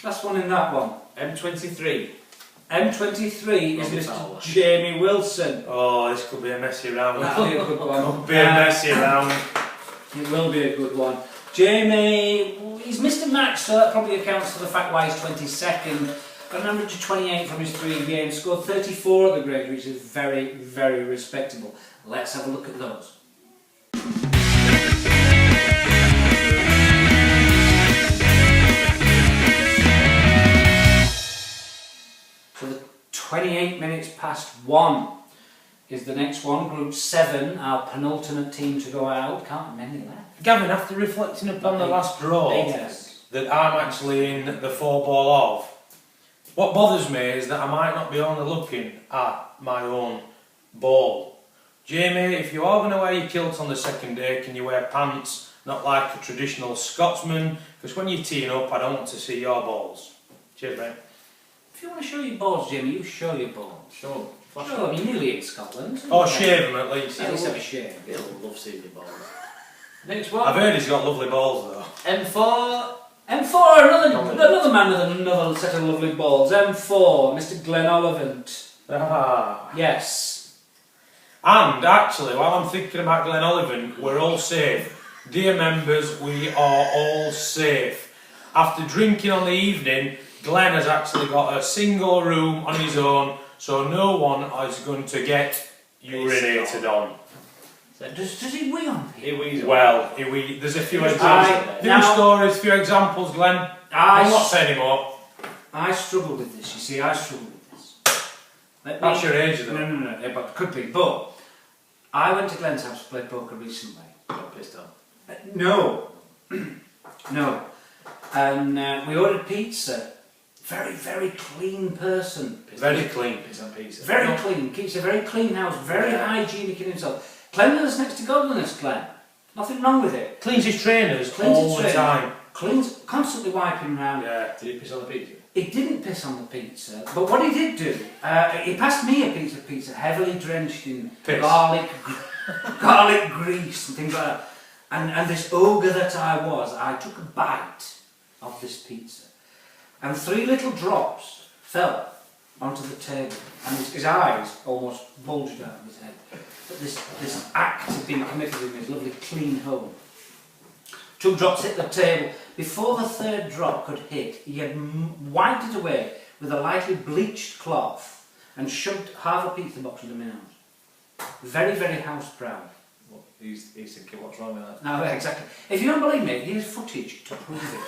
Last one in that one. M23. M23 is Robbie Mr. Fowler. Jamie Wilson. Oh, this could be a messy round. That'll be a good one. Could be a messy round. It will be a good one. Jamie, he's missed a match, so that probably accounts for the fact why he's 22nd. Got an average of 28 from his 3 games, scored 34 at the Grange, which is very, very respectable. Let's have a look at those. So the 28 minutes past 1 is the next one, Group 7, our penultimate team to go out. Can't many left. Gavin, after reflecting upon the last draw, Yes. that I'm actually in the 4-ball of, what bothers me is that I might not be only looking at my own ball. Jamie, if you are going to wear your kilt on the second day, can you wear pants, not like a traditional Scotsman? Because when you're teeing up, I don't want to see your balls. Cheers, mate. If you want to show your balls, Jimmy, you show your balls. Sure. Flash Sure, you're nearly in Scotland. Or shave them at least. At least have a shave. He'll love seeing the balls. Next I've one. heard he's got lovely balls though. M4. M4, another man with another set of lovely balls. M4, Mr. Glenn Ollivant. Ah. Yes. And actually, while I'm thinking about Glen Ollivant, we're all safe. Dear members, we are all safe. After drinking on the evening, Glenn has actually got a single room on his own so no one is going to get urinated on. Does he wee on people? Well, there's a few Now- stories, few examples, Glenn. I'll not say any more. I struggle with this, you see, I struggle with this. That's your age, though. No, yeah, but could be. But I went to Glenn's house to play poker recently. Got pissed off. No. No. And we ordered pizza. Very, very clean person. Very clean. Piss on pizza. Very clean. Keeps a very clean house. Very hygienic in himself. Cleanliness next to godliness, Glenn. Nothing wrong with it. Cleans his trainers Cleans all his the trainers. time. Cleans, constantly wiping around. Yeah. Did he piss on the pizza? He didn't piss on the pizza, but what he did do, he passed me a piece of pizza heavily drenched in Piss. garlic grease and things like that. And this ogre that I was, I took a bite of this pizza, and 3 little drops fell onto the table, and his eyes almost bulged out of his head. But this act had been committed in his lovely clean home. 2 drops hit the table. Before the 3rd drop could hit, he had wiped it away with a lightly bleached cloth and shoved half a pizza box into my nose. Very, very house proud. Well, he's thinking, what's wrong with that? No, exactly. If you don't believe me, here's footage to prove it.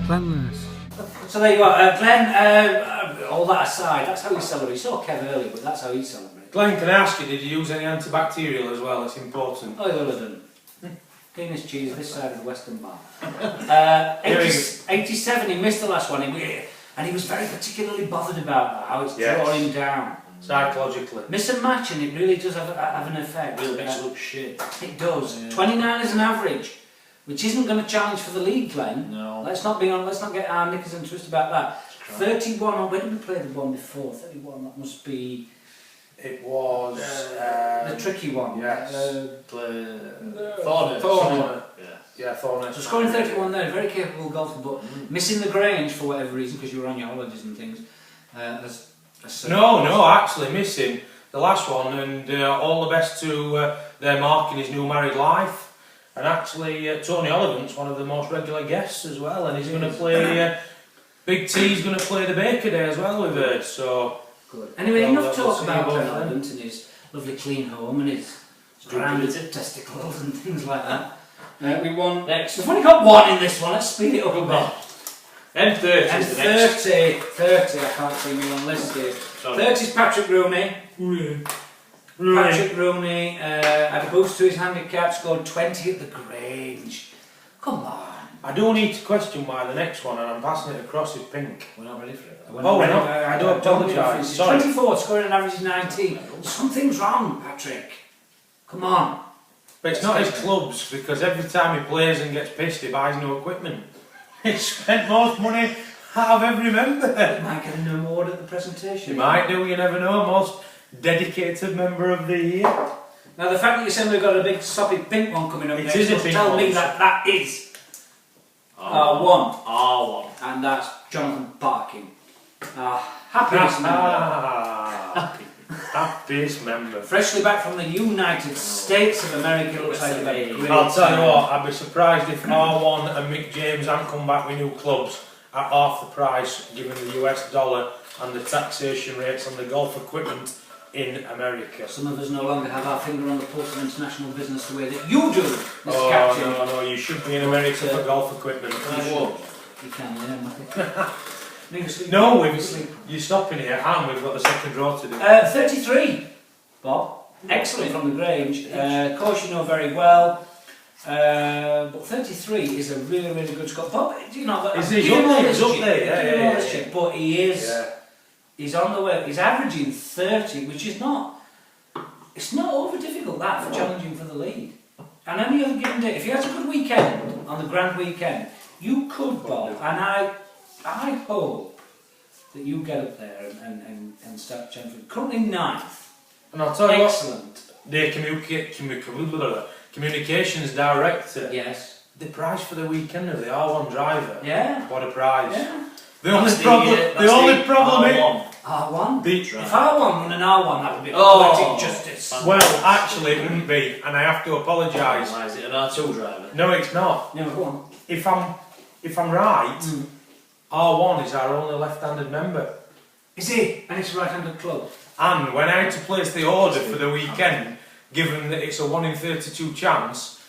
Cleanliness. So there you go, Glenn, all that aside, that's how he celebrates. You saw Kev earlier, but that's how he celebrates. Glenn, can I ask you, did you use any antibacterial as well? It's important. Oh, he will have done. Cleanest cheese this side of the Western Bar. 87, he missed the last one, and he was very particularly bothered about that, how it's drawing him down. Psychologically. Miss and match, and it really does have an effect. Really makes it look shit. It does. Yeah. 29 is an average, which isn't going to challenge for the league, Glenn. No. Let's not get our knickers and twist about that. 31, where did we play the one before? 31, that must be It was... the tricky one. Yes. Thorner. Yeah, Thorner. So scoring 31 there, very capable golfer, but missing the Grange for whatever reason, because you were on your holidays and things. No, actually missing the last one, and all the best to their Mark in his new married life. And actually, Tony Ollivant's one of the most regular guests as well, and he's going to play... Big T's going to play the Baker Day as well, we've heard, so... Good. Anyway, Well, enough we'll talk see about about Tony that. Ollivant and his lovely clean home and his branded testicles and things like that. We won... Next. We've only got one in this one, let's speed it up a bit. M30 And is the next. 30, I can't see me on list here. Sorry. 30 is Patrick Rooney. Patrick Rooney had a boost to his handicap, scored 20 at the Grange. Come on. I do need to question why the next one, and I'm passing it across, is pink. We're not ready for it. Oh, we're not? I do apologise. Sorry. 24, scoring an average of 19. Something's wrong, Patrick. Come on. But it's not his clubs, because every time he plays and gets pissed, he buys new equipment. He spent most money out of every member. He might get an award at the presentation. He might do, you never know. Most dedicated member of the year. Now, the fact that you said we've got a big soppy pink one coming up It next is a will pink tell one. me that that is R1. R1. And that's Jonathan Parkin. Happiness member. Happiest member. Freshly back from the United States of America, looks like you've had a great I'll tell you time. what, I'd be surprised if R1 and Mick James hadn't come back with new clubs at half the price, given the US dollar and the taxation rates on the golf equipment in America. Some of us no longer have our finger on the pulse of international business the way that you do, Mr. Oh, Captain. no, you should be in America for golf equipment. You can, yeah. No, you're stopping here, and we've got the second draw to do. 33, Bob. Excellent from the Grange. Of course, you know very well. But 33 is a really, really good score. Bob, do you know that? He's up there, he's up there, yeah. But he is. Yeah. He's on the way. He's averaging 30, which is not. It's not over difficult that for challenging for the lead. And any other given day, if he has a good weekend on the grand weekend, you could, Bob. And I hope that you get up there and start challenging. Currently 9th. And I'll tell you Excellent. what, the communications director Yes. the prize for the weekend of the R1 driver. Yeah. What a prize. Yeah. The only That's problem, that's the only problem is, R1. R1. the, If R1 won an R1, that would be Oh. poetic justice. well, actually it wouldn't be, and I have to apologise. Why is it an R2 driver? No, it's not. No, go on. If I'm right, R1 is our only left-handed member. Is he? And it's a right-handed club. And when I had to place the order for the weekend, given that it's a 1 in 32 chance,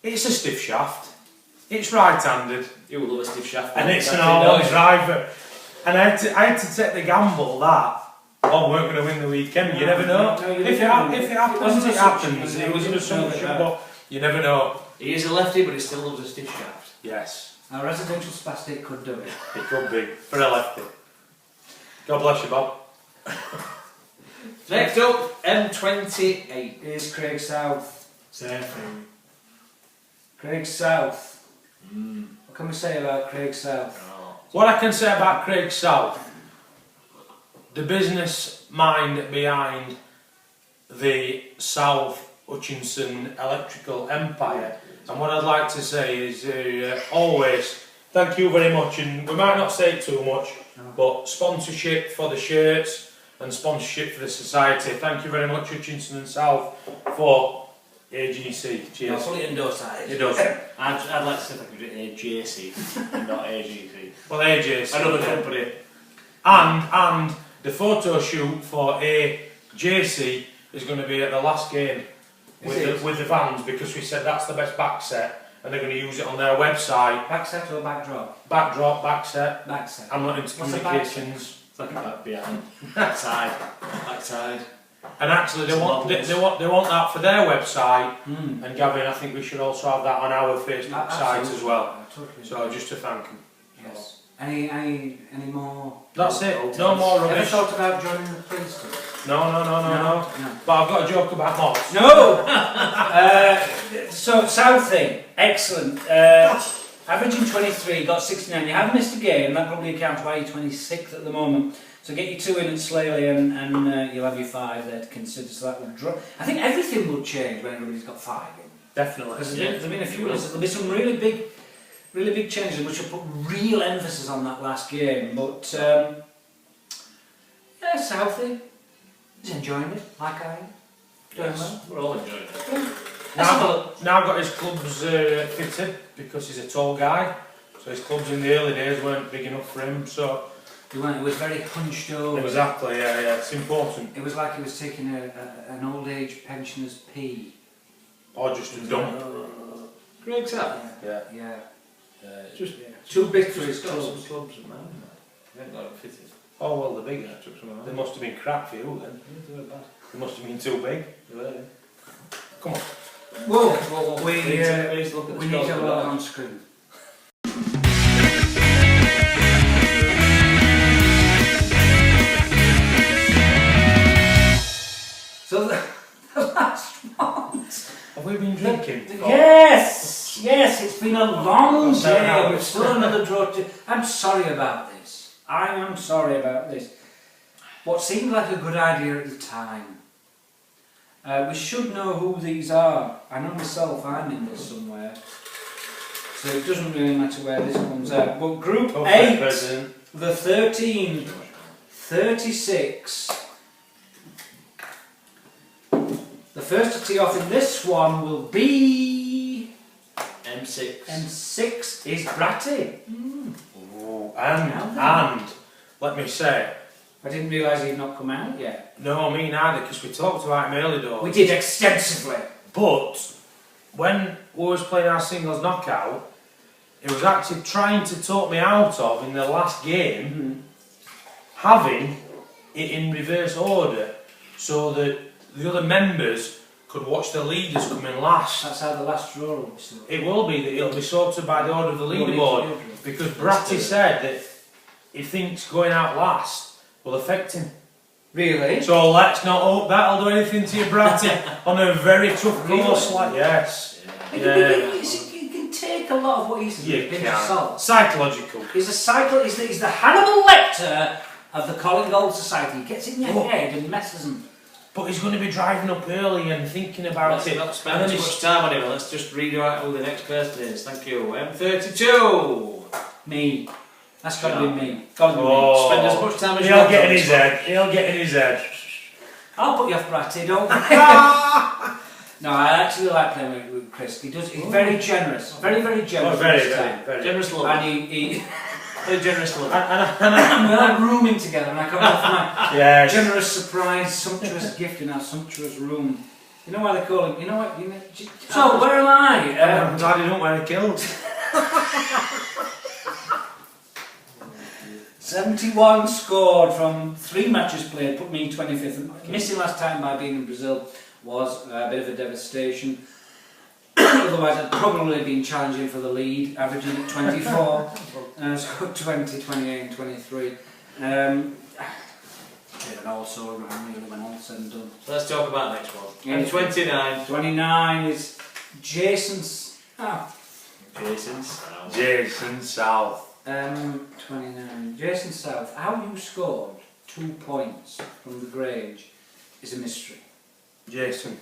it's a stiff shaft. It's right-handed, You will love a stiff shaft. and it's an That's R1 it, driver. And I had to take the gamble that, oh, we weren't going to win the weekend. You never know. No, you If it never know. happens, wasn't it an assumption, happens. no, It was an you assumption, didn't know but you never know. He is a lefty, but he still loves a stiff shaft. Yes, A residential spastic could do it. it could be, for a lefty. God bless you, Bob. Next up, M28. Here's Craig South. Same thing. Craig South. What can we say about Craig South? What I can say about Craig South, the business mind behind the South Hutchinson electrical empire, and what I'd like to say is always thank you very much, and we might not say it too much, but sponsorship for the shirts and sponsorship for the society. Thank you very much, Hutchinson and South, for AGC. I'll Cheers. fully endorse that. It does. I'd like to say if I could do AJC, and not AGC. Well, AGC. Another company. And the photo shoot for AJC is going to be at the last game with the vans, because we said that's the best back set, and they're going to use it on their website. Back set or backdrop? Backdrop, back set. Back set. I'm not into What's a back communications. It's like a back behind. Backside. Backside. And actually, they want that for their website. And Gavin, I think we should also have that on our Facebook site as well. Totally. So just to thank them. Yes. Any more? That's it. No more Ever rubbish. thought about joining the Princeton? No. But I've got a joke about mods. No! So, Southie, excellent. Averaging 23, got 69. You haven't missed a game, that probably accounts why you're 26th at the moment. So get your 2 in at Slaley and you'll have your 5 there to consider. So that will drop. I think everything will change when everybody's got 5 in. Definitely. Because there's been a few, there'll be some really big changes which will put real emphasis on that last game. But, yeah, Southie, he's enjoying it, like I am. Doing well. We're all enjoying it. Now got his clubs fitted because he's a tall guy. So his clubs in the early days weren't big enough for him. So It was very hunched over. exactly, yeah, it's important. It was like he was taking an old age pensioner's pee. Or just a dump. Greg's up. Yeah. Just Too big for his got some clubs. clubs at man. They haven't got it fitted. Oh well, they're bigger. Took some of They them. must have been crap for you then. They were bad. They must have been too big. They were. Come on. Whoa, we We need to look at the need to scores have a of look that. on screen. So the last ones. Have we been drinking? Yes, it's been a long What's that day. now? We've still another draw to. I'm sorry about this. I am sorry about this. What seemed like a good idea at the time. We should know who these are. I know myself, I'm in this somewhere. So it doesn't really matter where this comes out. But Group Go for 8, it, President. the 13, 36. The first to tee off in this one will be... M6. M6 is Bratty. Ooh, and let me say, I didn't realise he'd not come out yet. no, me neither, because we talked about him early doors. We did extensively. But when we was playing our singles knockout, it was actually trying to talk me out of in the last game having it in reverse order so that the other members could watch the leaders come in last. That's how the last draw will be sorted. It will be that it'll be sorted by the order of the What leaderboard is it? because Bratty said that he thinks going out last will affect him. Really? So let's not hope that'll do anything to you, Bratty, on a very tough course Really? like yes. You can take a lot of what he says with a pinch of salt. Psychological. He's a cycle. He's the Hannibal Lecter of the Colin Gold Society. He gets in your Oh. head and messes them. but he's going to be driving up early and thinking about Let's it. not And spend then too he's- much time on him. Let's just read out who the next person is. Thank you. M32. Me. That's got to be me. Got to be me. Oh, Spend as much time as you he'll want get on in this his one. head. He'll get in his head. I'll put you off Bratty, don't worry. No, I actually like playing with Chris. He's very generous. Very, very generous. Oh, very, with his very, time. very. Generous love. And he Very generous love. we're like rooming together, and I come off my Yes. generous surprise, sumptuous gift in our sumptuous room. You know why they call him? You know what? So where am I? I'm glad he don't wear a kilt. 71 scored from 3 matches played, put me 25th. Missing last time by being in Brazil was a bit of a devastation. Otherwise I'd probably been challenging for the lead, averaging at 24. And I scored 20, 28 and 23. Bit of an also run really when all said and done. So let's talk about the next one. Yeah. M29. 29 is Jason's... Jason South. Jason South. 29. Jason South, how you scored 2 points from the Grange is a mystery. Jason.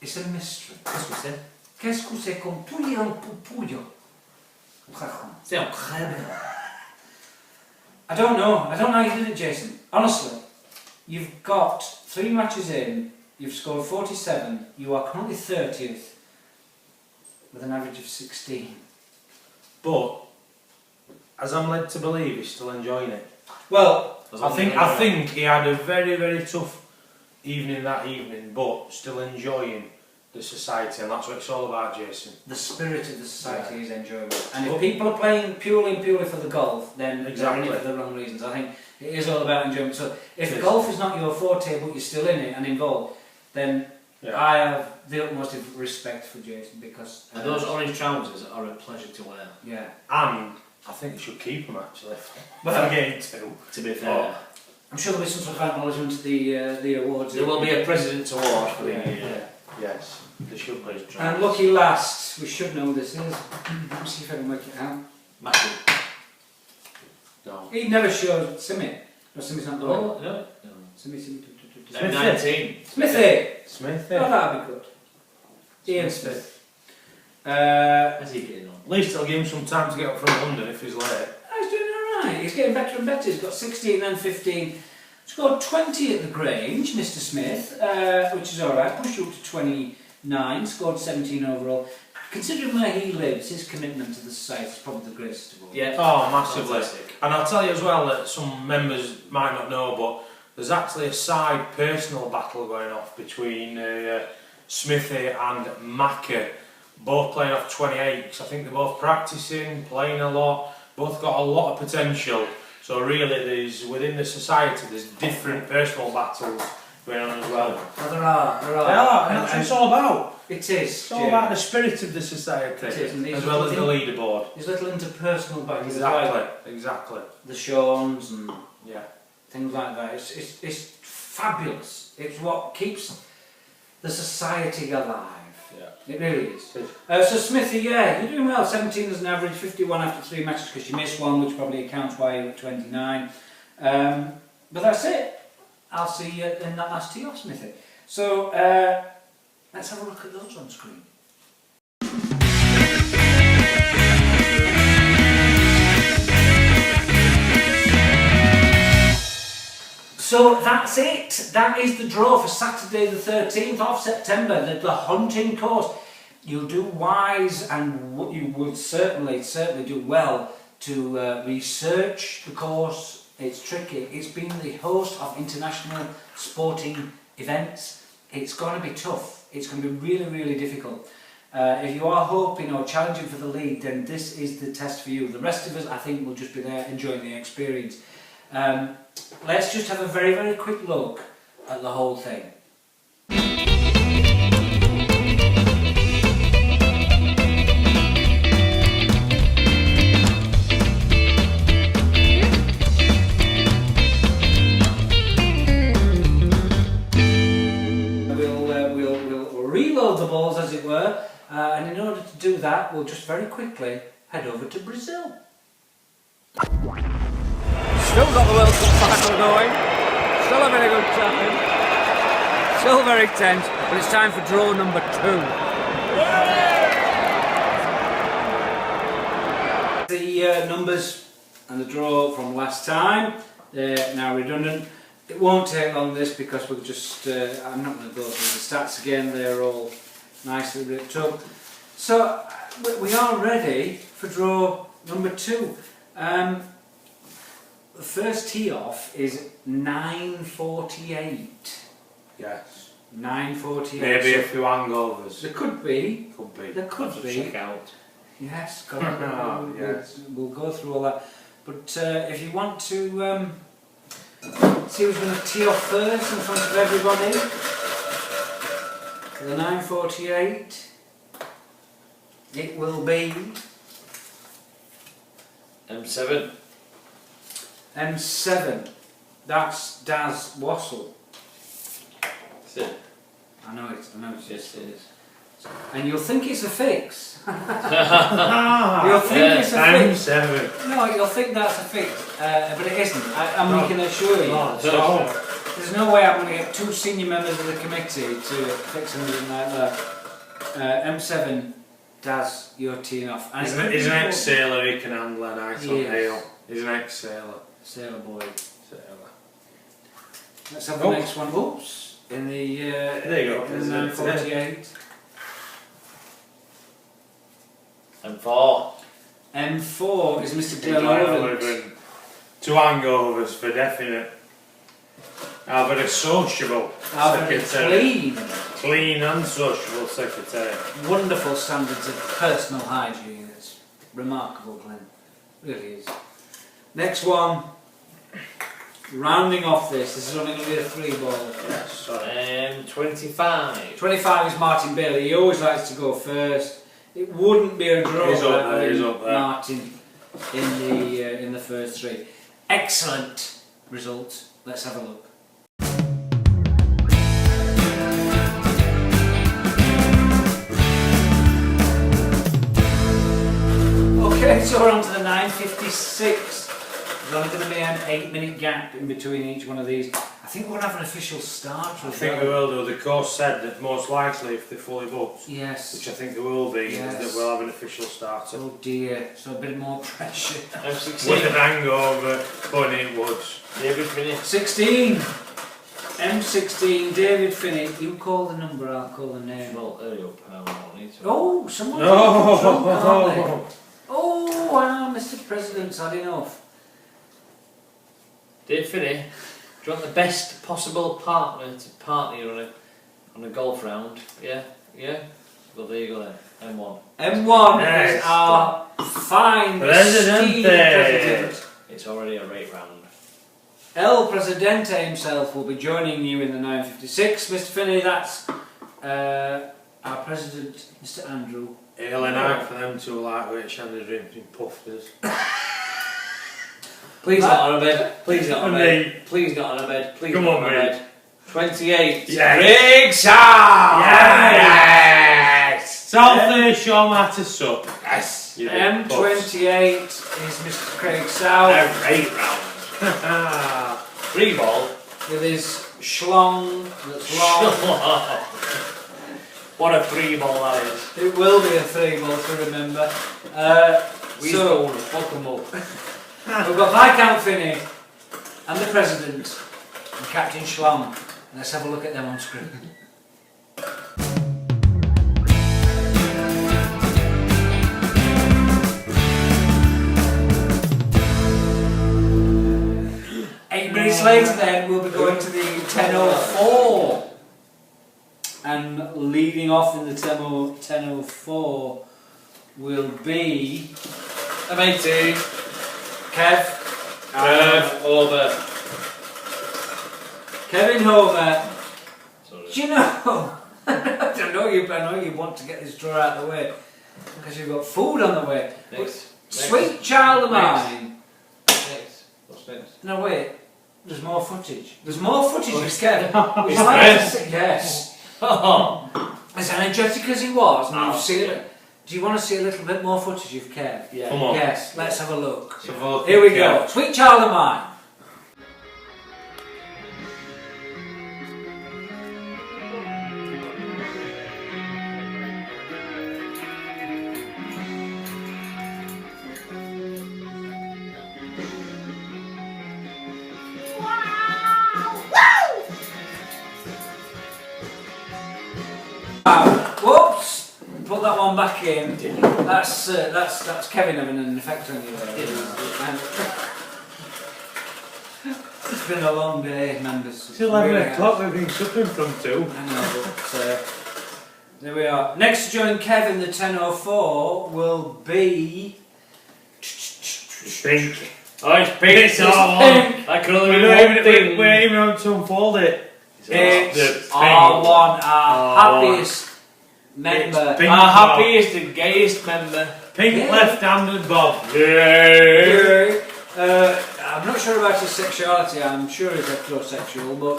It's a mystery. Qu'est-ce que c'est? Qu'est-ce que c'est comme poulet en poupouille? C'est incroyable. I don't know how you did it, Jason. Honestly, you've got 3 matches in, you've scored 47, you are currently 30th with an average of 16. But, as I'm led to believe, he's still enjoying it. Well, I think he had a very, very tough evening that evening, but still enjoying the society, and that's what it's all about, Jason. the spirit of the society is enjoyable. And if people are playing purely for the golf, then Exactly. they're in it for the wrong reasons. I think it is all about enjoyment. So if Yes. golf is not your forte, but you're still in it and involved, then Yeah. I have the utmost respect for Jason because... And those orange trousers are a pleasure to wear. Yeah. And I think you should keep him actually. Well, For game 2. To be fair. I'm sure there'll be some sort of acknowledgement to the awards. There will be a President's Award for the year. Yes, they should play his And lucky last, we should know this is. Let me see if I can work it out. Matthew. No. He never showed Simi. No, Simi's not the one. Oh, no. Simi. M19. Smithy! Smith, Oh, that'd be good. Ian Smith. How's he getting on? At least I'll give him some time to get up from London if he's late. He's doing alright. He's getting better and better. He's got 16 and 15. Scored 20 at the Grange, Mr. Smith, which is alright. Pushed up to 29. Scored 17 overall. Considering where he lives, his commitment to the society is probably the greatest of all. Yeah. Oh, massively. Fantastic. And I'll tell you as well that some members might not know, but there's actually a side personal battle going off between Smithy and Macca, both playing off 28, because I think they're both practising, playing a lot, both got a lot of potential. So really, there's within the society, there's different personal battles going on as well. Oh, there are. They are, and that's what it's all about. It is. It's all about the spirit of the society, It is, and these as well as the little leaderboard. His little interpersonal battles, Exactly. the Shawns and Yeah. things like that. It's fabulous. It's what keeps the society alive. Yeah. It really is. So Smithy, yeah, you're doing well. 17 as an average, 51 after 3 matches because you missed one, which probably accounts why you're at 29. But that's it. I'll see you in that last tee off, Smithy. So let's have a look at those on screen. So that's it. That is the draw for Saturday the 13th of September, the hunting course. You'll do wise and what you would certainly do well to research the course. It's tricky. It's been the host of international sporting events. It's going to be tough. It's going to be really, really difficult. If you are hoping or challenging for the lead, then this is the test for you. The rest of us, I think, will just be there enjoying the experience. Let's just have a very, very quick look at the whole thing. We'll reload the balls, as it were, and in order to do that, we'll just very quickly head over to Brazil. Still got the World Cup cycle going. Still having a good time. Still very tense, but it's time for draw number 2. The numbers and the draw from last time, they're now redundant. It won't take long this because we'll just, I'm not going to go through the stats again, they're all nicely ripped up. So we are ready for draw number 2. The first tee off is 9:48. Yes. 9:48. Maybe a few hangovers. There could be. Could be. There could Have to be. check out. Yes, Yes. We'll go through all that. But if you want to see who's going to tee off first in front of everybody, the 9:48, it will be M7. M7. That's Daz Wassell. That's it. I know it. Yes, it is. And you'll think it's a fix. Ah, You'll think it's a fix. M7. No, you'll think that's a fix, but it isn't. I'm going to assure you. Oh, so, There's no way I'm going to get 2 senior members of the committee to fix something like that. M7, Daz, you're teeing off. And he's an ex-sailor, he can handle an ice on Yes. hail. He's an ex-sailor. Sailor boy. Sailor. Let's have the next one. Oops. In the There you go. in the 9:48. M4. M4 is Mr. Glenn Glenn Oliver. Oliver. 2 hangovers for definite. I've had a sociable secretary. Clean. Clean and sociable secretary. Wonderful standards of personal hygiene. It's remarkable, Glenn. Really is. Next one. Rounding off this is only going to be a 3 ball. Yes, sorry. M25. 25 is Martin Bailey. He always likes to go first. It wouldn't be a draw He's up without there, he's up there. Martin in the first 3. Excellent result. Let's have a look. Okay, so we're on to the 9:56. There's only going to be an 8-minute gap in between each one of these. I think we're going to have an official starter. I think we will do. The course said that most likely if they're fully booked, Yes. which I think they will be, Yes. is that we'll have an official starter. Oh dear, so a bit more pressure. M16. With an hangover, Bunny Woods. David Finney. 16. M16, David Finney. You call the number, I'll call the name. Well, there you go. I don't need to. Oh, someone's No. drunk, aren't they? Oh, wow, Mr. President's had enough. Dave Finney, do you want the best possible partner to party on a golf round? Yeah? Yeah? Well, there you go then. M1. M1 Yes. is our fine Presidente. esteemed president. It's already a rate round. El Presidente himself will be joining you in the 9:56. Mr. Finney, that's our president, Mr. Andrew. Ale and I for them 2 lightweight shandy drinking puffers. Please not on a bed. Please not on a Me. bed. Please not on a bed. Please Come not on, on a mate. bed. 28. Yes. Big sound! Yes! Saltfish, your matter suck. Yes! You big M28 is Mr. Craig South A rate round. puffs. 3 ball. with his schlong that's long. What a 3 ball that is. It will be a 3 ball to remember. We So so fuck them up. we've got Viscount Finney and the President and Captain Schlong. Let's have a look at them on screen. Minutes later then we'll be going to the 10:04 and leading off in the 10:04 will be M18. Kev Over. Kevin Homer. Sorry. Do you know I know you want to get this draw out of the way because you've got food on the way. Next. Sweet child of mine. Next. What's next? No wait, there's more footage. There's more footage of Kev. Would you Is like there? to see- Yes. Oh. As energetic as he was, and Oh, you've seen yeah. it. Do you want to see a little bit more footage of Kev? Yeah. Come on. Yes, let's have a look. So vote Here we for go. Kev. Sweet child of mine. parking. That's Kevin having an effect on you there. It's been a long day, members. It's 11 o'clock, we've been suffering from 2. I know, but there we are. Next to join Kevin, the 10:04 will be. Pink. Oh, it's pink. It's all on. I can only We're do not one even, thing. we ain't even able to unfold it. It's the our pink. one, our happiest member. It's pink. Our happiest and gayest member. Pink Yeah. left-handed Bob. I'm not sure about his sexuality. I'm sure he's heterosexual, but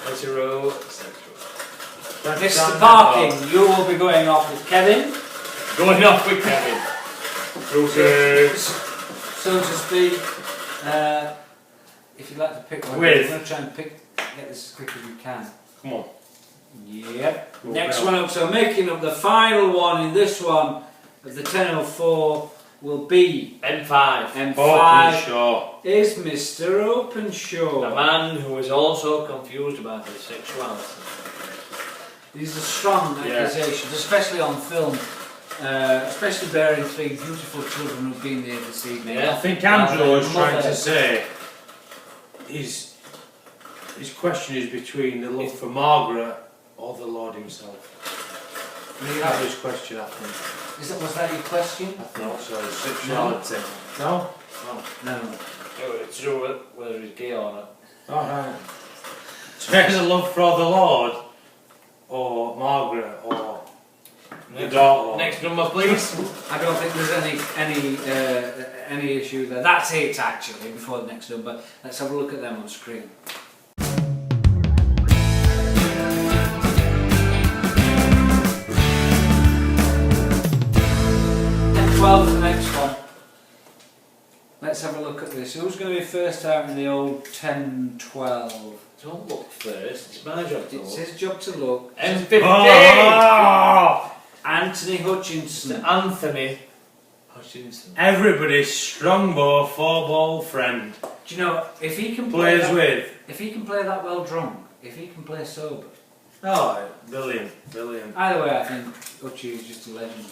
Heterosexual. Mr. Parking, you will be going off with Kevin, Going off with Kevin. Okay. so to speak. If you'd like to pick one, With. I'm going to try and get this as quick as we can. Come on. Yep. Go Next now. one up. So making up the final one in this one of the 10:04 will be M5. Open M5 short. is Mr. Openshaw. A man who is also confused about his sexuality. These are strong Yeah. accusations, especially on film, especially bearing 3 beautiful children who've been there this evening. Yeah. I think Andrew was trying Mother. to say his question is between the love for Margaret or the Lord himself. That was his question, I think. Was that your question? I thought so. Sexuality. No? No. To do with whether he's gay or not. Alright. So there's a love for the Lord or Margaret or the daughter. Next number, please. I don't think there's any issue there. That's it actually. Before the next number, let's have a look at them on screen. 12 is the next one. Let's have a look at this. Who's going to be first out in the old 10-12? Don't look first. It's my job to It's look. his job to look. M15. Oh! Anthony Hutchinson. Anthony Hutchinson. Everybody's strongbow 4-ball friend. Do you know if he can play Plays that, with. if he can play that well drunk, if he can play sober, Oh, brilliant. either way I think Hutchie is just a legend.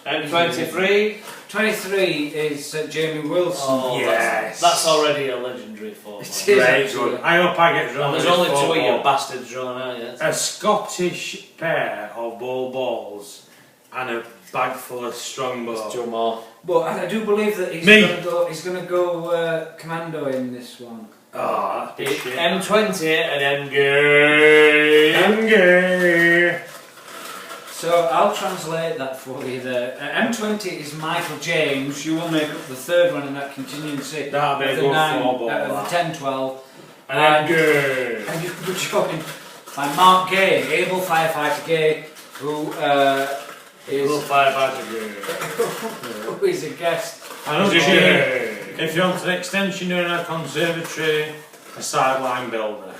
M23. 23 is Jamie Wilson. Oh, Yes. that's already a legendary form. It is. Very actually. good. I hope I get drawn. And there's with only 2 of you football. bastards drawn out yet. A Scottish pair of balls and a bag full of strongbow. 2 more. But I do believe that he's Me. going to go commando in this one. Oh, that's shit. M20 and M gay. Gay. So I'll translate that for you there. M20 is Michael James. You will make up the third one in that contingency. That'll be a of the good 9, four-ball, of that. the 10-12. And gay. And you will be joined by Mark Gay, able firefighter Gay, who Little is firefighter gay. who is a guest. And up to Gay. if you want an extension in a conservatory, a sideline builder.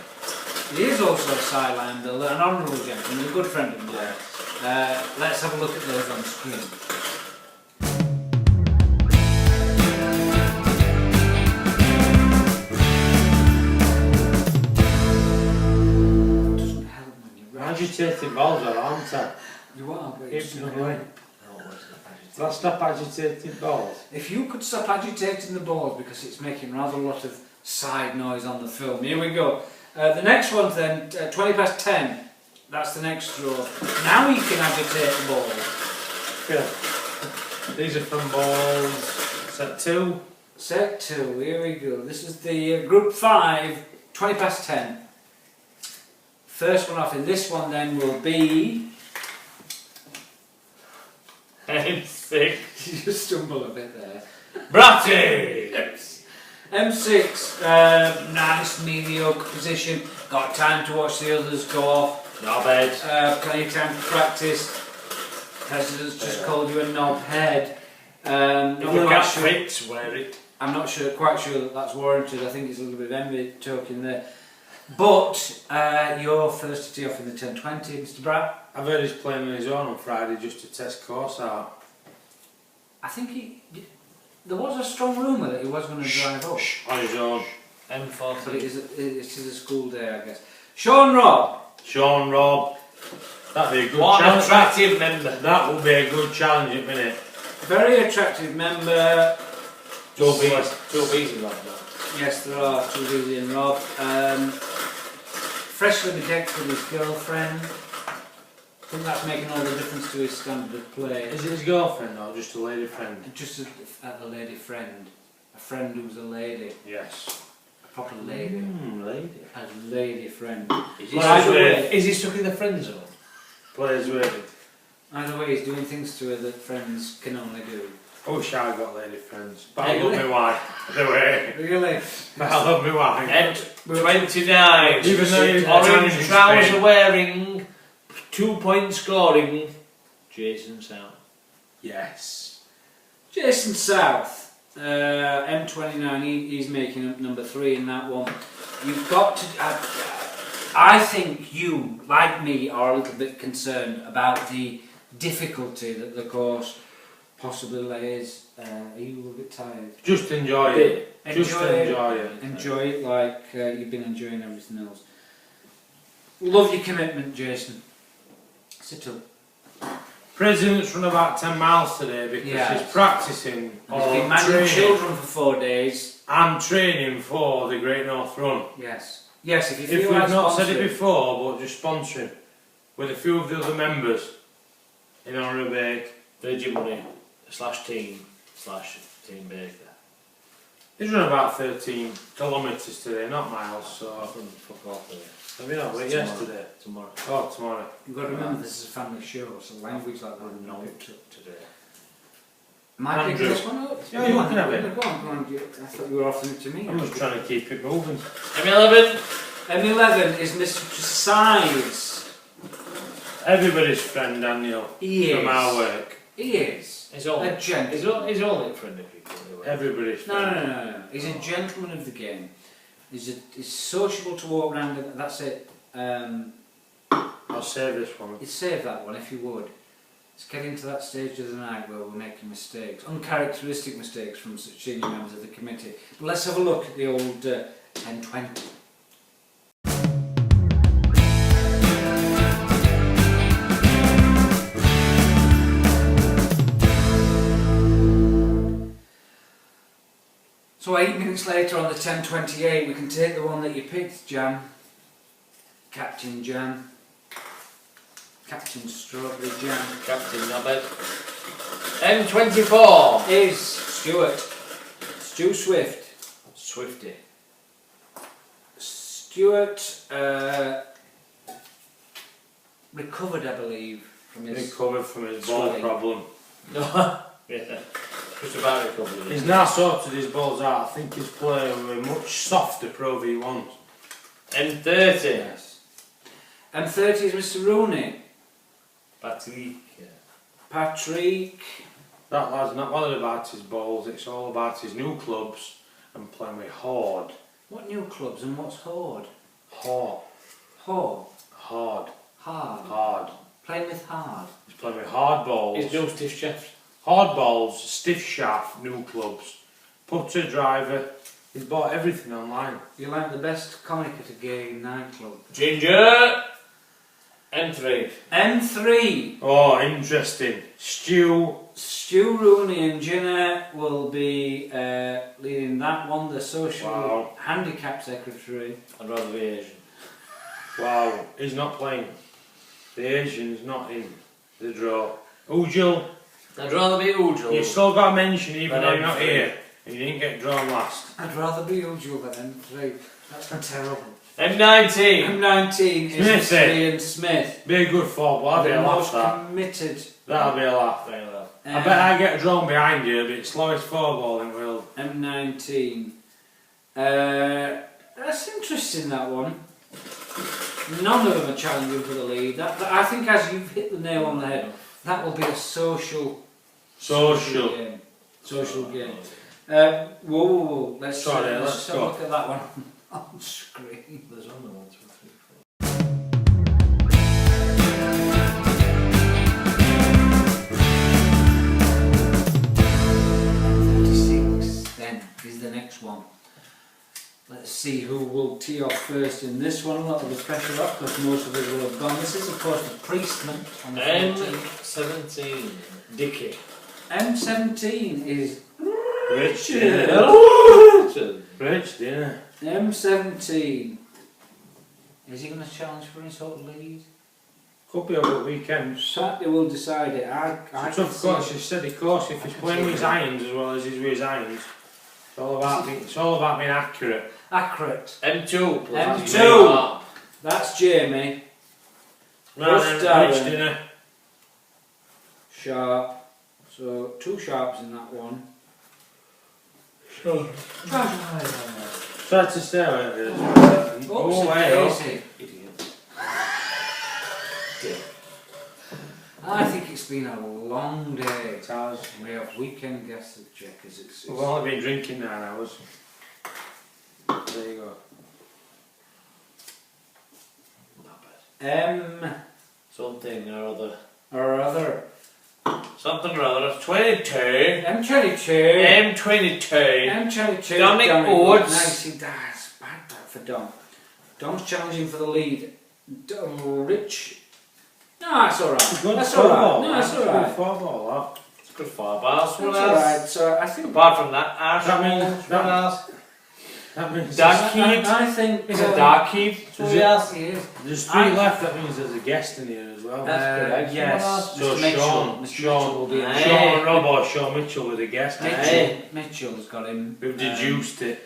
He is also a sideline builder, an honourable gentleman, a good friend of mine. Let's have a look at those on screen. Doesn't help when you rush. Agitating balls are, aren't they? You are, but it Keep doesn't them help. away. Let's stop agitating balls. If you could stop agitating the balls because it's making rather a lot of side noise on the film. Here we go. The next one's then 20 past 10. That's the next draw. Now you can agitate the ball. Yeah. These are from balls. Set 2. Set 2, here we go. This is the group 5, 20 past 10. First one off in this one then will be... M6. You just stumble a bit there. Bratty. M6, nice mediocre position. Got time to watch the others go off. No bed. Plenty of time to practice. President's just called you a knob head. Not If you quite can't sure- fit, wear it. I'm not quite sure that that's warranted. I think it's a little bit of envy talking there. But you're first to tee off in the 10-20, Mr. Brad. I've heard he's playing on his own on Friday just to test course out. I think there was a strong rumour that he was going to drive up. On his own. But M40. it is a school day, I guess. Sean Robb. Sean Robb. That'd be a good What an challenge. attractive member. That would be a good challenge at minute. Very attractive member. Joe Beasley like that. Yes, there are two Lizzie and Rob. Freshly bedecked with his girlfriend. I think that's making all the difference to his standard of play. Is it his girlfriend or just a lady friend? Just a lady friend. A friend who's a lady. Yes. A proper lady. Lady. A lady friend. Is By the way- he stuck in the friend zone? Players with. Either way, he's doing things to her that friends can only do. I wish I got lady friends. But Hey, I love my wife. The way. Really? But I love my wife. And 29. Even though he's Orange Italian, trouser Spain. wearing, 2-point scoring, Jason South. Yes. Jason South, M29, he's making up number 3 in that one. You've got to... I think you, like me, are a little bit concerned about the difficulty that the course possibly lays. Are you a little bit tired? Just enjoy it. Just enjoy it. Enjoy it like you've been enjoying everything else. Love your commitment, Jason. Sit up. President's run about 10 miles today because Yes. he's practicing He's been or managing training children for 4 days. and training for the Great North Run. Yes. Yes, if you If feel we've like not said it sponsoring- before, but just sponsoring with a few of the other members in honour of Bake. Virgin Money /team Baker. He's run about 13 kilometres today, not miles, so Fuck off with it. have you not went yesterday? Tomorrow. Oh, tomorrow. You've got to remember this is a family show, so language like that I'm is not not picked up. today. Am I picking Andrew. this one up? Yeah, you can have it. Go on. I thought you were offering it to me. I'm just trying to keep it moving. M11. M11 is Mr. Precise. Everybody's friend, Daniel, He from is. our work. He is. He's only, A gentleman. he's only a friend of people. Anyway. Everybody's No, friend. no. He's a gentleman of the game. He's sociable to walk around, and that's it. I'll save this one. You'd save that one if you would. It's getting to that stage of the night where we're making mistakes, uncharacteristic mistakes from such senior members of the committee. But let's have a look at the old M20. So 8 minutes later on the 10:28, we can take the one that you picked, Jam. Captain Jam. Captain Strawberry Jam. Captain Nobbed. M24. Is Stuart. Stu Swift. Swifty. Stuart recovered, I believe, from his... Recovered from his ball Swelling. problem. No. Yeah. Just about recovered. He's now sorted his balls out. I think he's playing with a much softer Pro V1s. M30. Yes. M30 is Mr. Rooney. Patrick. Patrick. That lad's not bothered about his balls, it's all about his new clubs and playing with Horde. What new clubs and what's Horde? Horde. Horde. Hard. Hard. Hard. Playing with hard. He's playing with hard balls. He's no stiff shaft. Hard balls, stiff shaft, new clubs. Putter, driver. He's bought everything online. You're like the best comic at a gay nightclub. Ginger. M3. M3. Oh, interesting. Stu. Stu Rooney and Jenna will be leading that one, the social Wow. handicap secretary. I'd rather be Asian. Wow, he's not playing. The Asian's not in the draw. Ujil, I'd rather be Ujul. you still got to mention even But though you're not M3. here. And you didn't get drawn last. I'd rather be usual than M3. That's terrible. M19. M19 is Smith, Mr. Ian Smith. Be a good fall, but I'll be The a laugh most that. committed. That'll be a laugh. Very well. I bet I get drawn behind you, but it's slowest four ball in world. M19. That's interesting, that one. None of them are challenging for the lead. That, I think as you've hit the nail on the head, that will be a social game. Social game. Whoa. Let's Sorry, let's let's have a go. look at that one on screen. There's only 1, 2, 3, 4. M36 then is the next one. Let's see who will tee off first in this one. A lot of the pressure off because most of us will have gone. This is of course the Priestman on the 14th. M17, Dicky. M17 is Richard. Richard. Rich, yeah. M17. Is he going to challenge for his whole lead? Could be over the weekend. Saturday will decide it. I It's a tough course, you steady course. If he's playing with his irons as well as he's with his irons, it's all about being accurate. Accurate. M2. M2. That's Jamie. Right Plus then, Darren. Rich dinner. Sharp. So 2 sharps in that one. Try to stay away with it. Oh, way idiot. I think it's been a long day. It has. We have weekend guests at Checkers. We've only been drinking 9 hours. There you go. Not bad. M Something or other. or other. Something or other. 22. M22. M22. M22. Dominic Woods. Nice, that's bad that for Dom. Dom's challenging for the lead. Rich. No, that's alright. That's alright. No, that's alright. Football, that. It's good 4 bars. That's What else? alright. So I think. Apart from that, Arsenal. That What else? That means Dark Heat. I think. Is it Dark Heat? Is Yes. He is. there's 3 left, that means there's a guest in here as well. Yes. So Mr. Mitchell. Sean, Mr. Mitchell will be in. Aye. Sean and Rob or Sean Mitchell with a guest. Aye. Mitchell's got him. We've deduced it.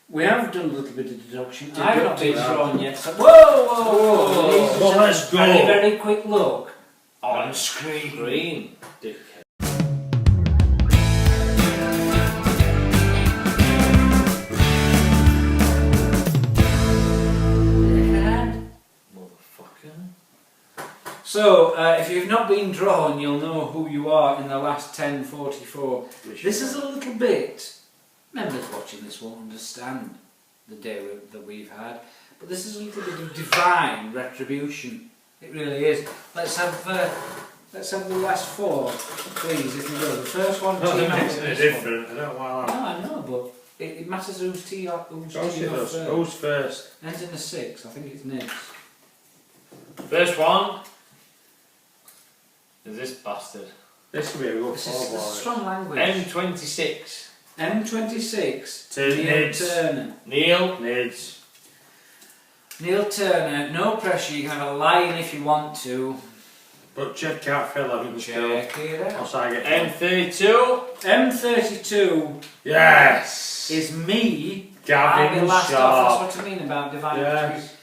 We have done a little bit of deduction. I've not been Deducted. drawn yet. So, whoa! Ladies and Well, let's gentlemen, go. Very quick look on screen. Green. Dick. Motherfucker. So, if you've not been drawn, you'll know who you are in the last 10:44. This is a little bit. Members watching this won't understand the day that we've had, but this is a little bit of divine retribution. It really is. Let's have the last 4, please, if you will. The first one. No, team that up makes with it this different. I don't one. want No, that. I know, but it matters who's tee up, who's tee up first. Who's first? Ends in a 6. I think it's Nibs. First one is this bastard. This could be a good This is football. strong language. M26. M26. To Neil Nibs. Turner. Neil. Nids. Neil Turner, no pressure, you can have a lie-in if you want to. But check out Phil Evans still. Check it out. What's I get? M32. M32 Yes! is me. I'll Gavin be last Sharp. off, that's what I mean about divine Yes. attributes.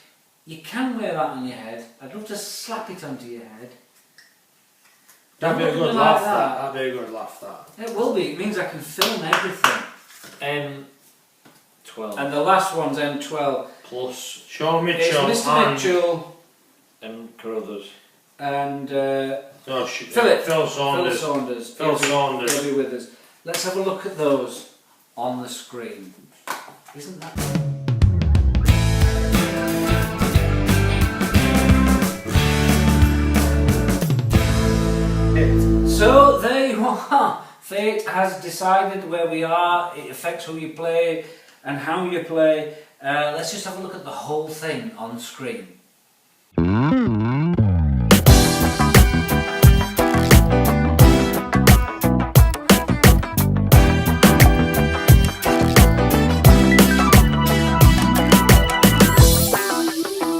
You can wear that on your head. I'd love to slap it onto your head. That'd be a Something good like laugh, that. that. That'd be a good laugh, that. It will be, it means I can film everything. M12. And the last one's M12. Plus Sean It's Mitchell Mr. and... Mitchell M. Carruthers. and No, Phil Phil Saunders. Saunders. Phil Saunders. He'll be with us. Let's have a look at those on the screen. Isn't that... So there you are. Fate has decided where we are. It affects who you play and how you play. Let's just have a look at the whole thing on screen.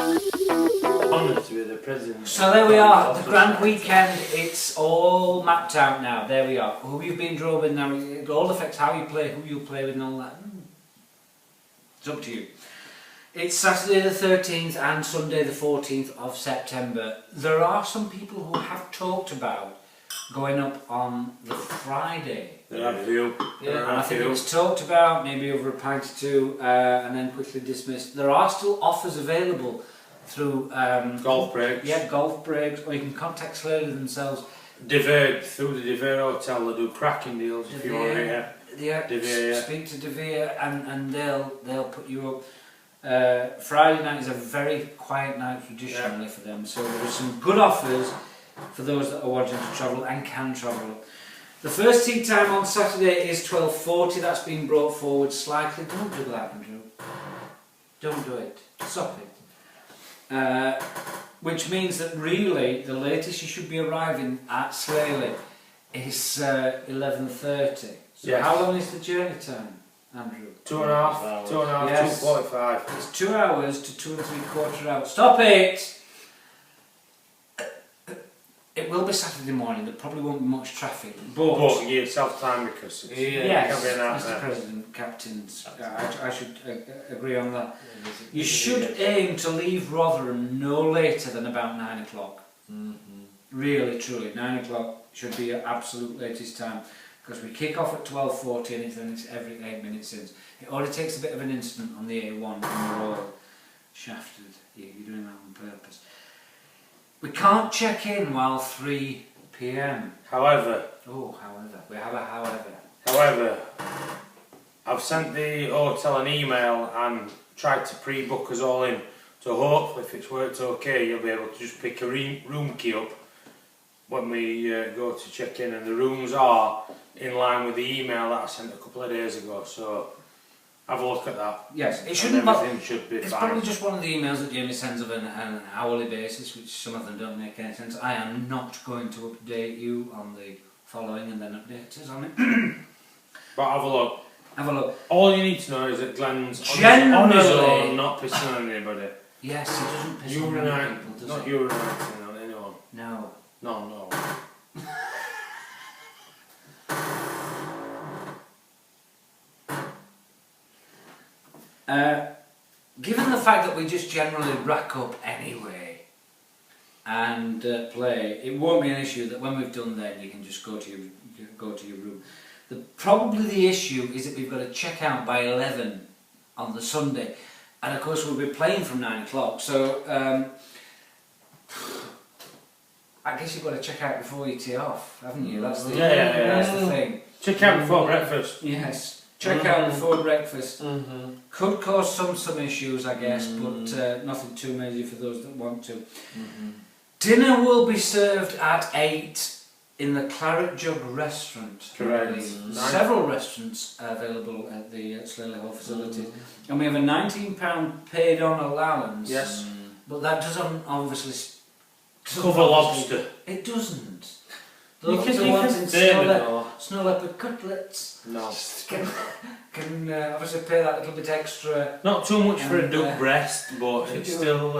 Honoured to be the president. So there we are, the grand weekend, it's all mapped out now, there we are. Who you've been drawn with now, it all affects how you play, who you play with and all that. It's up to you. It's Saturday the 13th and Sunday the 14th of September. There are some people who have talked about going up on the Friday. There are a few. Yeah, and I think it was talked about, maybe over a pint or two, and then quickly dismissed. There are still offers available through Golf breaks. yeah, golf breaks, or you can contact Slater themselves. Through the Devere Hotel, they do cracking deals if you want to hear. Yeah, De Vere, yeah. speak to De Vere and they'll put you up. Friday night is a very quiet night traditionally for them, so there are some good offers for those that are wanting to travel and can travel. The first tee time on Saturday is 12:40. That's been brought forward slightly. Don't do that, Andrew. Don't do it. Stop it. Which means that really the latest you should be arriving at Slaley is 11:30. So Yes. how long is the journey time, Andrew? 2.5, 2.5, Yes. 2:45. It's 2 hours to 2 3/4 hours. Stop it! It will be Saturday morning. There probably won't be much traffic. But you give yourself time because it's, Yes, can't be an out Mr. there. President, captains, I should agree on that. You should aim to leave Rotherham no later than about 9 o'clock. Really, truly, 9 o'clock should be your absolute latest time, because we kick off at 12:40 and it's every 8 minutes in. It already takes a bit of an incident on the A1 and we're all shafted. You're doing that on purpose. We can't check in while 3 p.m. However, However, we have a however. However, I've sent the hotel an email and tried to pre-book us all in. So hopefully, if it's worked okay, you'll be able to just pick a room key up when we go to check in, and the rooms are in line with the email that I sent a couple of days ago. So have a look at that. Yes, it And shouldn't. everything should be It's fine. probably just one of the emails that Jamie sends of an hourly basis, which some of them don't make any sense. I am not going to update you on the following and then update us on it. But have a look. Have a look. All you need to know is that Glenn's on his Generally- own, not pissing on anybody. Yes, he doesn't piss on many Urinate, people, does not he? urinating on anyone. No. No. Given the fact that we just generally rack up anyway and play, it won't be an issue that when we've done that you can just go to your room. Probably the issue is that we've got to check out by 11 on the Sunday, and of course we'll be playing from 9 o'clock, so I guess you've got to check out before you tee off, haven't you? That's the, Yeah. That's the thing. Check out before breakfast. Yes. Check out before breakfast. Could cause some issues, I guess, but nothing too major for those that want to. Dinner will be served at 8 in the Claret Jug restaurant. Correct. Nice. Several restaurants are available at the Slaley Hall facility. And we have a £19 paid on allowance. Yes. But that doesn't obviously Cover lobster. It doesn't. You Those can are wanting say it. snow leopard cutlets No. can obviously pay that little bit extra. Not too much for a And, duck breast, but it's still.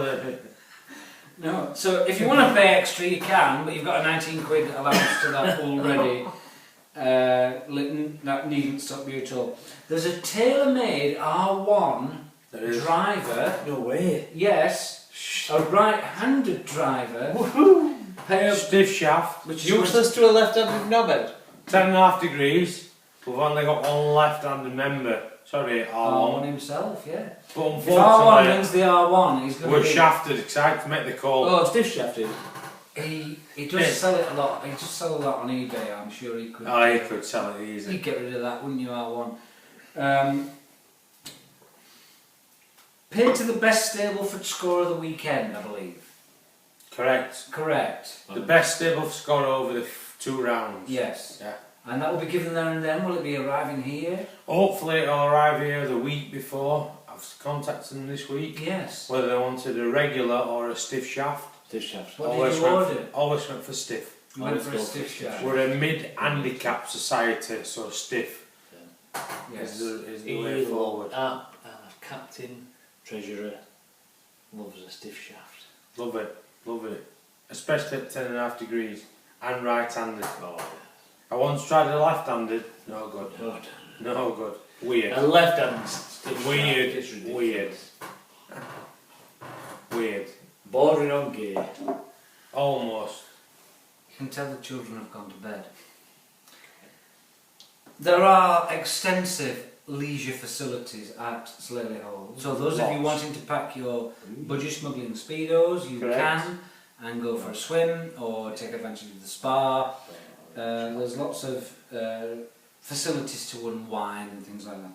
No, so if you want to pay extra, you can, but you've got a 19 quid allowance to that already. That needn't stop you at all. There's a tailor-made R1 There is. driver. No way. Yes, a right-handed driver. Pay up, Stiff shaft. which is Useless to a left-handed knobhead. 10.5 degrees. We've only got one left-handed member. Sorry, R1 R1. himself, yeah. But If R1 unfortunately, wins the R1, he's going we're to be... shafted. Excited to make the call. Oh, stiff shafted. He does Yeah. sell it a lot. He just sell a lot on eBay. I'm sure he could. Oh, you could sell it easy. You'd get rid of that, wouldn't you, R1? Paid to the best Stableford score of the weekend, I believe. Correct. Correct. The best Stableford score over the 2 rounds. Yes. Yeah. And that will be given there and then. Will it be arriving here? Hopefully it'll arrive here the week before. I've contacted them this week. Yes. Whether they wanted a regular or a stiff shaft. Stiff shaft. What did you order? Always went for stiff. You went for a stiff shaft. We're a mid-handicap society, so stiff Yes. is the way forward. Our captain, treasurer, loves a stiff shaft. Love it. Especially at 10.5 degrees and right-handed. Oh, I once tried a left-handed, no good. God. No good. Weird. A left-handed stiff Weird. shaft is ridiculous. Weird. Bordering on gay. Almost. You can tell the children have gone to bed. There are extensive leisure facilities at Slaley Hall. So those of you Lots. wanting to pack your budgie smuggling speedos, you Correct. can, and go for a swim or take advantage of the spa. There's lots of facilities to unwind and things like that.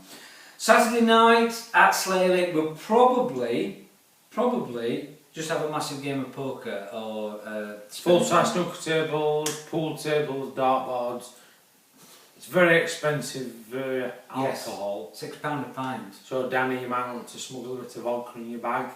Saturday night at Slaley, we'll probably just have a massive game of poker or Full-size snooker tables, pool tables, dartboards. It's very expensive alcohol. £6 a pint. So Danny, you might want to smuggle a bit of vodka in your bag.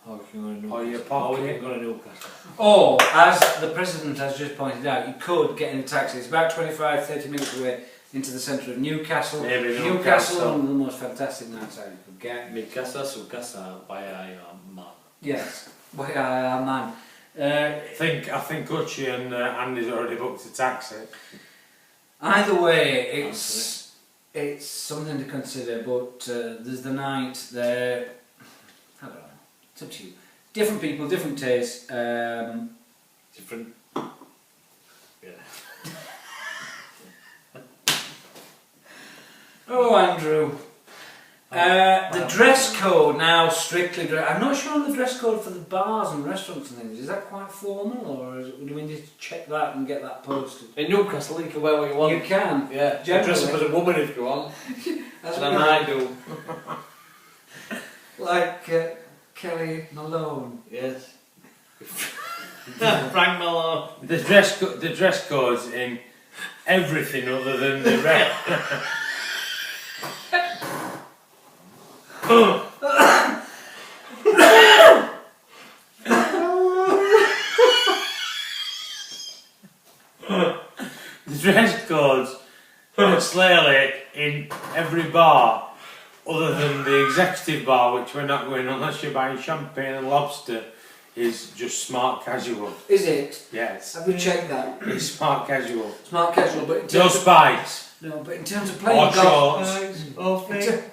Oh, you can go to Or your Newcastle. Oh, you pocket. can go to Newcastle. Or, as the President has just pointed out, you could get in a taxi. It's about 25-30 minutes away into the centre of Newcastle. Maybe Newcastle, Newcastle. one of the most fantastic nights out you could get. Mi casa, su casa, vaya man. Yes, man. I think Uchi and Andy's already booked a taxi. Either way, it's something to consider. But there's the night there. I don't know. It's up to you. Different people, different tastes. Different. Yeah. Oh, Andrew. The dress code now strictly. I'm not sure on the dress code for the bars and restaurants and things. Is that quite formal, or do we need to check that and get that posted? In Newcastle, you can wear what you want. You can. Yeah, you dress up as a woman if you want. That's And what I do. Like Kelly Malone. Yes. Frank Malone. The dress code's in everything other than the rest. The dress code's clearly in every bar other than the executive bar, which we're not going unless you're buying champagne and lobster, is just smart casual. Is it? Yes. Have we checked that? It's smart casual. Smart casual, but in No terms of, spikes. no, but in terms of playing Or golf, shorts. Oh, in ter-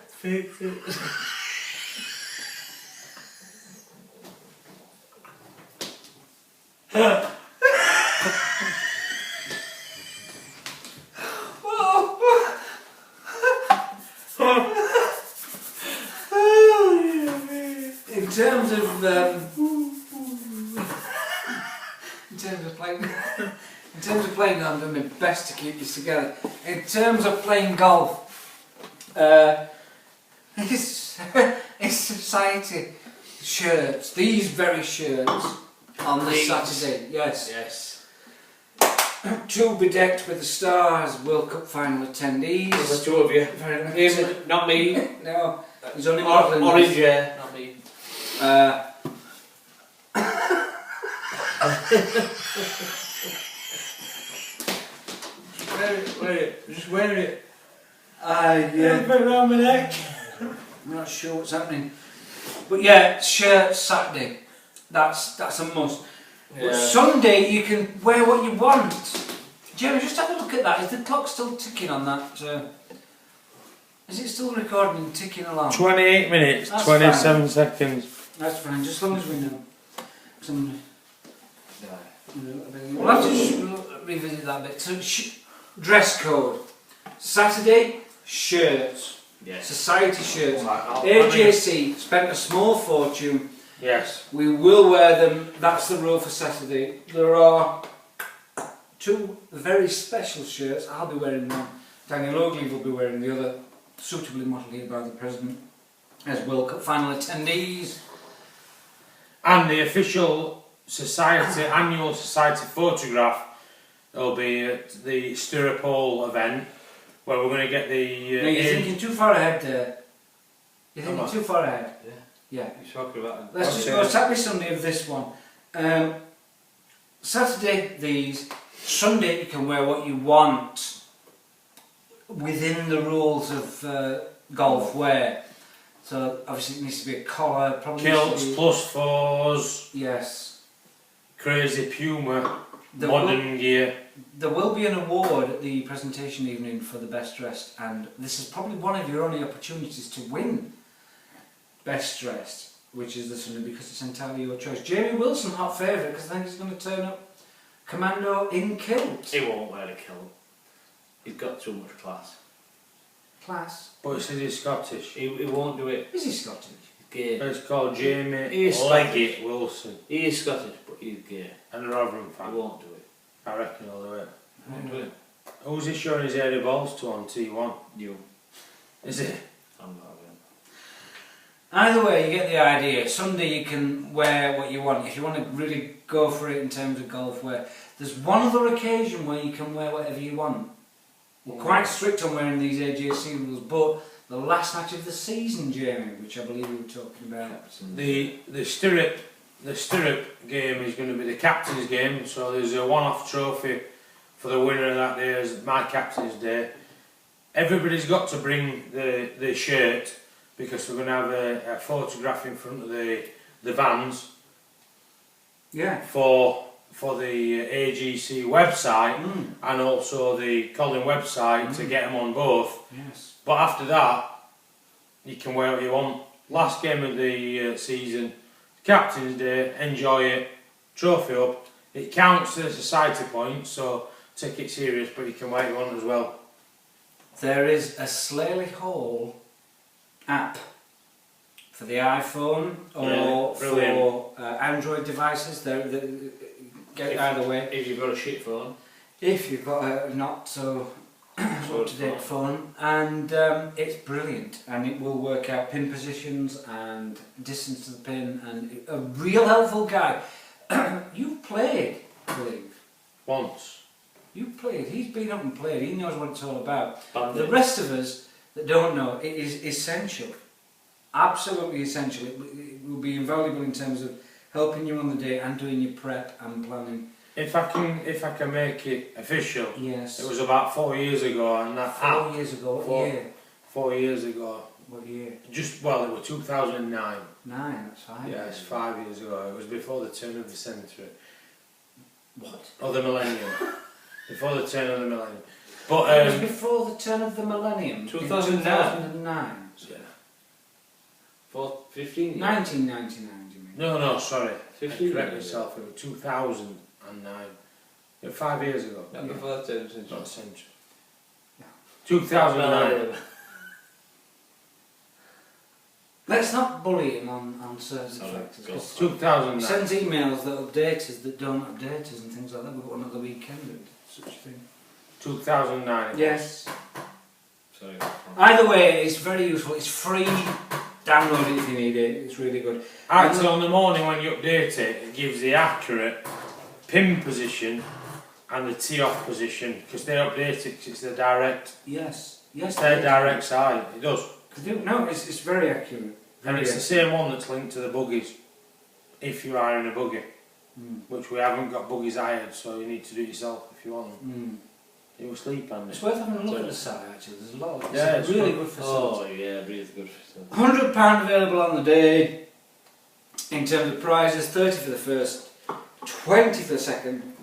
in terms of playing, I'm doing my best to keep this together. In terms of playing golf, it's society shirts. These very shirts on this Saturday. Yes. Yes. Two bedecked with the stars. World Cup final attendees. There's the two of you. Very Him, not me. No, there's only one. Orange hair, not me. Wear it. Just wear it. Yeah. Put it around my neck. I'm not sure what's happening, but yeah, shirt Saturday. That's a must. But Sunday you can wear what you want. Jeremy, just have a look at that. Is the clock still ticking on that? Is it still recording and ticking along? 28 minutes, That's 27 seconds. That's fine, just as long as we know. We'll have to just revisit that bit. So, dress code. Saturday, shirts. Yes. Society shirts. I AJC spent a small fortune. Yes. We will wear them. That's the rule for Saturday. There are two very special shirts. I'll be wearing one. Daniel Oakley will be wearing the other. Suitably modelled here by the President as World Cup final attendees. And the official society, annual society photograph will be at the Stirrapole event, where we're going to get the... No, you're thinking too far ahead there. You're thinking Am I? too far ahead. Yeah. You're talking about Let's just go Saturday, Sunday of this one. Saturday, these. Sunday, you can wear what you want within the rules of golf wear. So, obviously, it needs to be a collar, probably. kilts, needs to be, plus fours, yes. crazy Puma, There modern gear. There will be an award at the presentation evening for the best dressed, and this is probably one of your only opportunities to win best dressed, which is the Sunday, because it's entirely your choice. Jamie Wilson, hot favourite, because I think he's going to turn up commando in kilt. He won't wear a kilt. He's got too much class. Class. But it says he's Scottish. He won't do it. Is he Scottish? He's gay. It's called Jamie He is Leggett Wilson. He is Scottish, but he's gay. And a Rotherham He fan. won't do it. I reckon he'll do it. He won't do it. Who's he showing his hairy balls to on T1? You. Is it? I'm not having it. Either way, you get the idea. Sunday you can wear what you want. If you want to really go for it in terms of golf wear, there's one other occasion where you can wear whatever you want. We're quite strict on wearing these AJC rules, but the last match of the season, Jamie, which I believe we were talking about. The stirrup game is going to be the captain's game, so there's a one-off trophy for the winner of that day as my captain's day. Everybody's got to bring the shirt because we're going to have a photograph in front of the vans Yeah. for the AGC website and also the Colin website to get them on both. Yes. But after that, you can wear what you want. Last game of the season, Captain's Day, enjoy it, trophy up. It counts as society points, so take it serious, but you can wear what you want as well. There is a Slaley Hall app for the iPhone or for Android devices. Get it either way. If you've got a shit phone. If you've got a not so up-to-date phone, and it's brilliant, and it will work out pin positions and distance to the pin, and a real helpful guide. You've played, I believe. Once. You've played. He's been up and played. He knows what it's all about. Bandit. The rest of us that don't know, it is essential. Absolutely essential. It will be invaluable in terms of helping you on the day and doing your prep and planning. If I can make it official, Yes. it was about 4 years ago, and that 4 years ago. What year? 4 years ago. What year? It was 2009. 9. That's fine. Yes, 5 years ago. It was before the turn of the century. What? Or the millennium. Before the turn of the millennium. But It was before the turn of the millennium. 2009. 2009. yeah. 15 years. 1999, do you mean? No, sorry. 15 I correct years. myself. It was 2009. Yeah, 5 years ago. Not before that turn Not a century. No. 2009. Let's not bully him on certain Sorry, factors. go 'cause for it. He 2009. sends emails that update us that don't update us and things like that. We've got another weekend and such a thing. 2009. Yes. Sorry. Either way, it's very useful. It's free. Download it if you need it. It's really good. Actually, on the morning when you update it, it gives the accurate pin position and the tee off position because they update it 'cause it's the direct. Yes. Yes. It's their direct side. It does. No, it's very accurate. And Very it's the accurate. same one that's linked to the buggies. If you are in a buggy, which we haven't got buggies hired, so you need to do it yourself if you want them. You will sleep on It's it. worth having a look at the site actually. There's a lot of Yeah, it's it's really good. good facility. Oh yeah, really good. £100 available on the day in terms of prizes. 30 for the first, 20 for the second,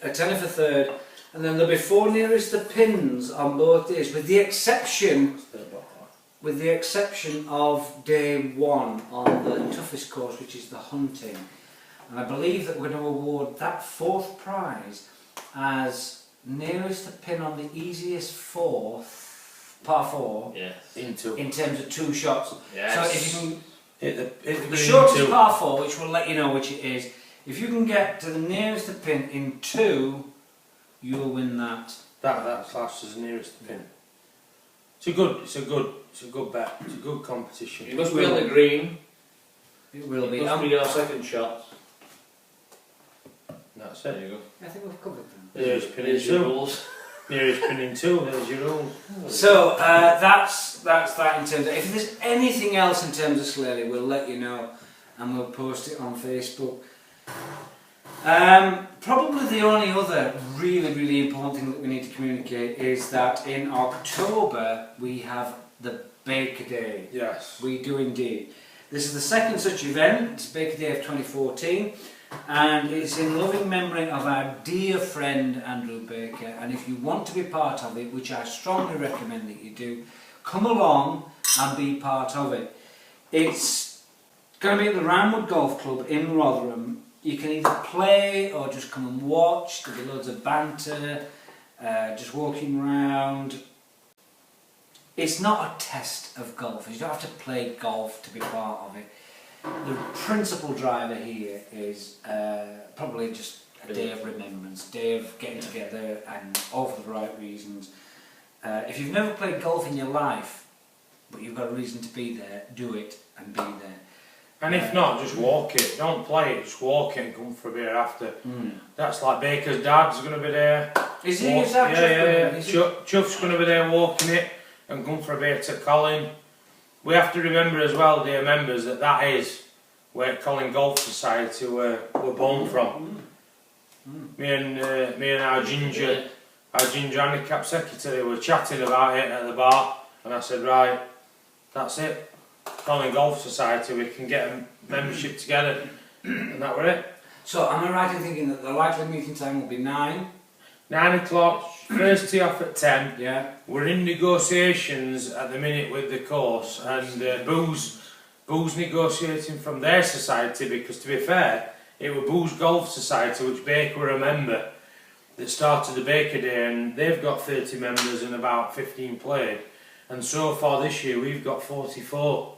a tenner for third, and then there'll be 4 nearest the pins on both days, with the exception of day 1 on the toughest course, which is the hunting. And I believe that we're going to award that 4th prize as nearest the pin on the easiest 4th, par 4, Yes. Into. in terms of 2 shots. Yes. So if you can, Hit the the green shortest two. par 4, which will let you know which it is, if you can get to the nearest the pin in 2, you'll win that. That's classed as nearest the pin. It's a good bet. It's a good competition. You must be on the green. It will be. It must be your second shot. That's There it. you go. I think we've covered them. Nearest pin in There's your 2. rules. Nearest pin in 2. There's your rule. So that's that in terms of. If there's anything else in terms of Slaley, we'll let you know, and we'll post it on Facebook. Probably the only other really important thing that we need to communicate is that in October we have the Baker Day. Yes. We do indeed. This is the second such event. It's Baker Day of 2014, and it's in loving memory of our dear friend Andrew Baker. And if you want to be part of it, which I strongly recommend that you do, come along and be part of it. It's going to be at the Ramwood Golf Club in Rotherham. You can either play or just come and watch. There'll be loads of banter, just walking around. It's not a test of golf. You don't have to play golf to be part of it. The principal driver here is probably just a day of remembrance, day of getting together and all for the right reasons. If you've never played golf in your life, but you've got a reason to be there, do it and be there. And if not, just walk it. Don't play it, just walk it and come for a beer after. That's like Baker's dad's going to be there. Is he? Walk- Is that yeah. Is he? Chuff's going to be there walking it and going for a bit to Colin. We have to remember as well, dear members, that is where Colin Golf Society were born from. Me and our ginger handicap secretary were chatting about it at the bar, and I said, right, that's it. Colin Golf Society, we can get a membership together, and that were it. So am I right in thinking that the likely meeting time will be 9? 9 o'clock, first tee off at 10. Yeah. We're in negotiations at the minute with the course, and Boo's negotiating from their society, because to be fair, it was Boo's Golf Society, which Baker were a member, that started the Baker Day, and they've got 30 members and about 15 played. And so far this year we've got 44.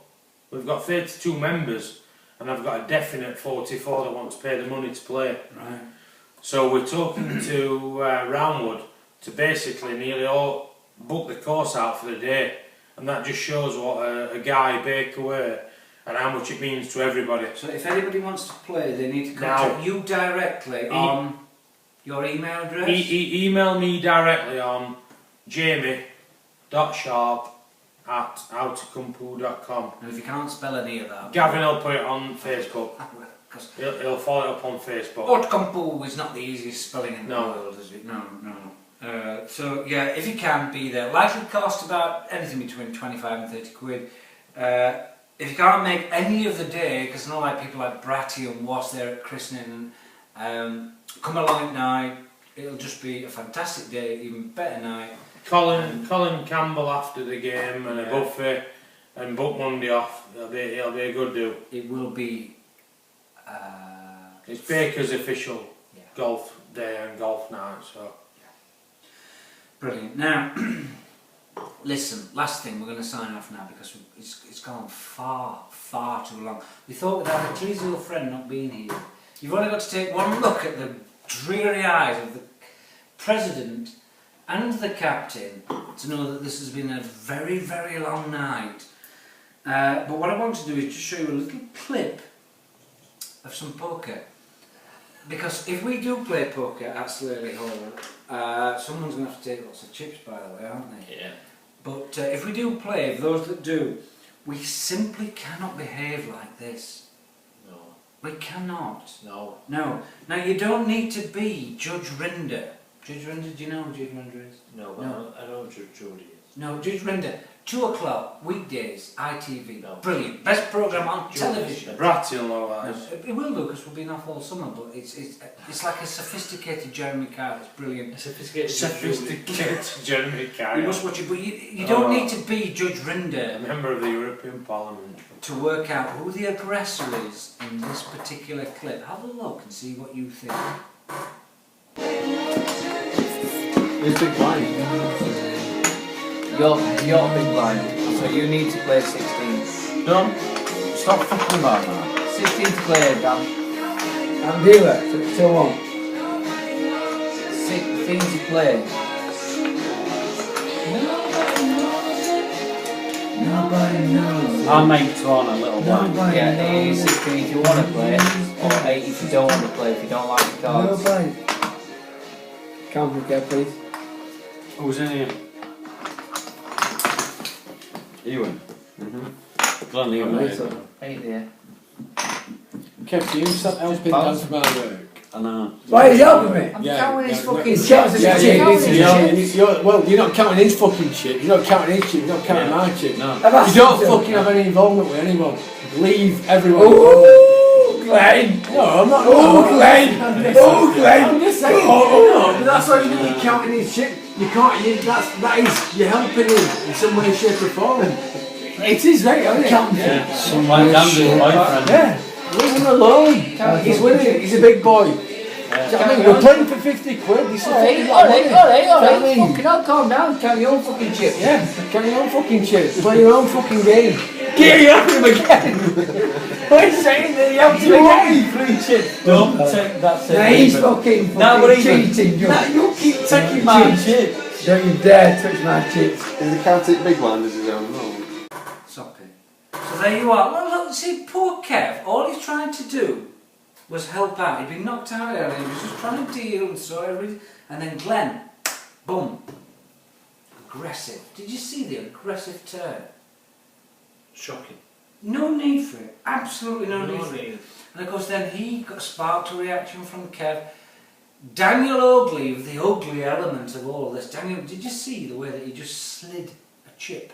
We've got 32 members, and I've got a definite 44 that want to pay the money to play. Right. So we're talking to Roundwood to basically nearly all book the course out for the day, and that just shows what a guy Baker were and how much it means to everybody. So if anybody wants to play, they need to contact you directly on your email address? Email me directly on jamie.sharp@outofcompu.com. And if you can't spell any of that... Gavin will put it on Facebook. He'll follow it up on Facebook. Outcompu is not the easiest spelling in the No. world, is it? No. So yeah, if you can be there, likely cost about anything between 25 and 30 quid. If you can't make any of the day, because I know like people like Bratty and Wass there at christening, come along at night. It'll just be a fantastic day, even better night. Colin Campbell after the game and a buffet and book Monday off. It'll be a good do. It will be. It's Baker's official Yeah. golf day and golf night, so. Brilliant. Now, listen, last thing, we're going to sign off now because it's gone far too long. We thought with our cheesy old friend not being here, you've only got to take one look at the dreary eyes of the president and the captain to know that this has been a very, very long night. But what I want to do is just show you a little clip of some poker. Because if we do play poker at Slurley Hall, someone's going to have to take lots of chips, by the way, aren't they? Yeah. But if we do play, for those that do, we simply cannot behave like this. No. We cannot. No. No. Now, you don't need to be Judge Rinder. Judge Rinder, do you know who Judge Rinder is? No, but No. I know Jody is. No, Judge Rinder. 2 o'clock, weekdays, ITV. No. Brilliant. Best programme on television. Bratty will know that. It will do because we've been off all summer, but it's like a sophisticated Jeremy Carr. It's brilliant. Sophisticated Jeremy Carr. You must watch it, but you don't need to be Judge Rinder A member of the European Parliament. to work out who the aggressor is in this particular clip. Have a look and see what you think. It's big blind. You're big blind, so you need to play 16. No, stop fucking about that. 16 to play, Dan. I'm dealer, so on. 16 to play. Nobody knows. I'll make one a little blind. Nobody Yeah, knows. 16 if you want to play, or 8 if you don't want to play, if you don't like the cards. Nobody. Count for care, please. Who's in here? Ewan. Glenn Ewan. Right, so. 8 there. Kev, can you stop helping Dan from our work? I know. Why is he helping me? I'm Yeah, counting his yeah, fucking He's chips. counting Yeah, his yeah, chips. well, you're not counting his fucking chip. You're not counting his chip. You're not counting my chip. No. I've asked You don't him to. fucking have any involvement with anyone. Leave everyone. Ooh, Glenn. No, I'm not. Oh, Glenn. Oh, Glenn. I'm just saying. Oh, No, but that's what you mean. You're counting his chip. You can't. That is. You're helping him in some way, shape, or form. It is right, isn't it? Yeah. Some like Dan's boyfriend. Yeah. Leave him alone. He's winning. He's a big boy. Do you know what I mean? We're playing for 50 quid. This is fucking lot of money. Do you know what I mean? Fucking hell, calm down. Count your own fucking chips. Yeah, count your own fucking chips. Play your own fucking game. Here you have him again. What are you saying that you have him You want again? me free chips? Don't take that Nah, he's fucking cheating, Joe. Nah, you keep taking my chips. Don't you dare touch my chips. Is the Celtic big blind as his own? No. Stop it. So there you are. Well, look, see, poor Kev, all he's trying to do was help out. He'd been knocked out earlier, he was just trying to deal and so everything. And then Glenn bump. Aggressive. Did you see the aggressive turn? Shocking. No need for it. Absolutely no need No for it. need. And of course then he got sparked a reaction from Kev. Daniel Ogley, the ugly element of all this. Daniel, did you see the way that he just slid a chip?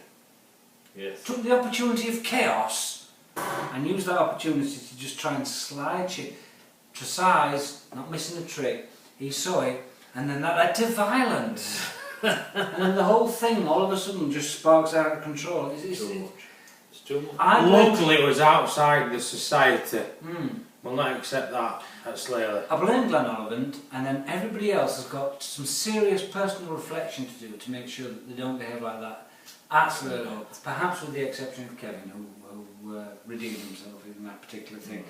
Yes. Took the opportunity of chaos and used that opportunity to just try and slide chip. Tresize, not missing a trick, he saw it, and then that led to violence. And then the whole thing all of a sudden just sparks out of control. It's too much. I Locally, it was outside the society. blame, We'll not accept that at Slaley. I blame Glenn Ollivant, and then everybody else has got some serious personal reflection to do to make sure that they don't behave like that at Slaley. Perhaps with the exception of Kevin, who redeemed himself in that particular thing.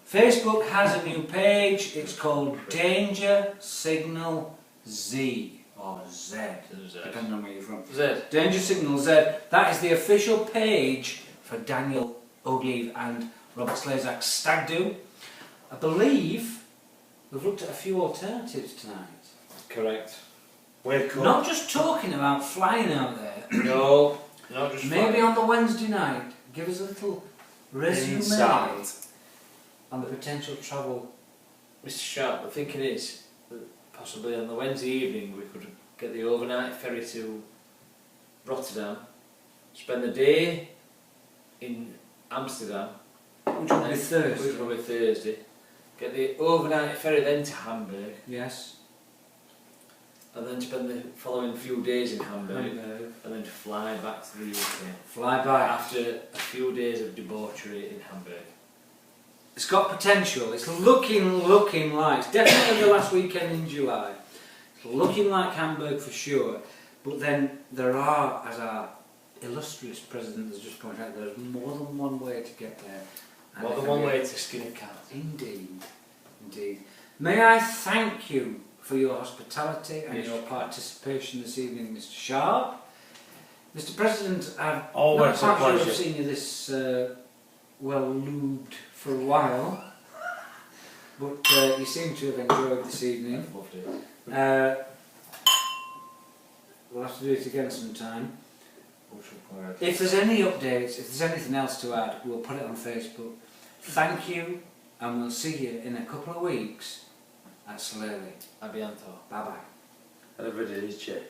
Facebook has a new page. It's called Danger Signal Z or Z, depending on where you're from. Z. Danger Signal Z. That is the official page for Daniel Ogleve and Robert Slezak's Stag Do. I believe we've looked at a few alternatives tonight. Correct. Wake up. Not just talking about flying out there. No, not just Maybe flying. on the Wednesday night, give us a little resume Insight. on the potential travel. Mr. Sharp, the thinking is that possibly on the Wednesday evening we could get the overnight ferry to Rotterdam, spend the day in Amsterdam, Which will be Thursday. which will be Thursday, get the overnight ferry then to Hamburg, Yes. and then spend the following few days in Hamburg, and then to fly back to the UK Fly by. after a few days of debauchery in Hamburg. It's got potential. It's looking like. It's definitely the last weekend in July. It's looking like Hamburg for sure. But then there are, as our illustrious president has just pointed out, there's more than one way to get there. And More it than can one be- way to skin a cat. Indeed, indeed. May I thank you for your hospitality and Yes. your participation this evening, Mr. Sharp. Mr. President, I've Always not a quite sure pleasure. I've seen you this well lubed for a while, but you seem to have enjoyed this evening. Loved it. We'll have to do it again sometime. If there's any updates, if there's anything else to add, we'll put it on Facebook. Thank you, and we'll see you in a couple of weeks at Slaley. A bientôt. Bye bye. Everybody is check.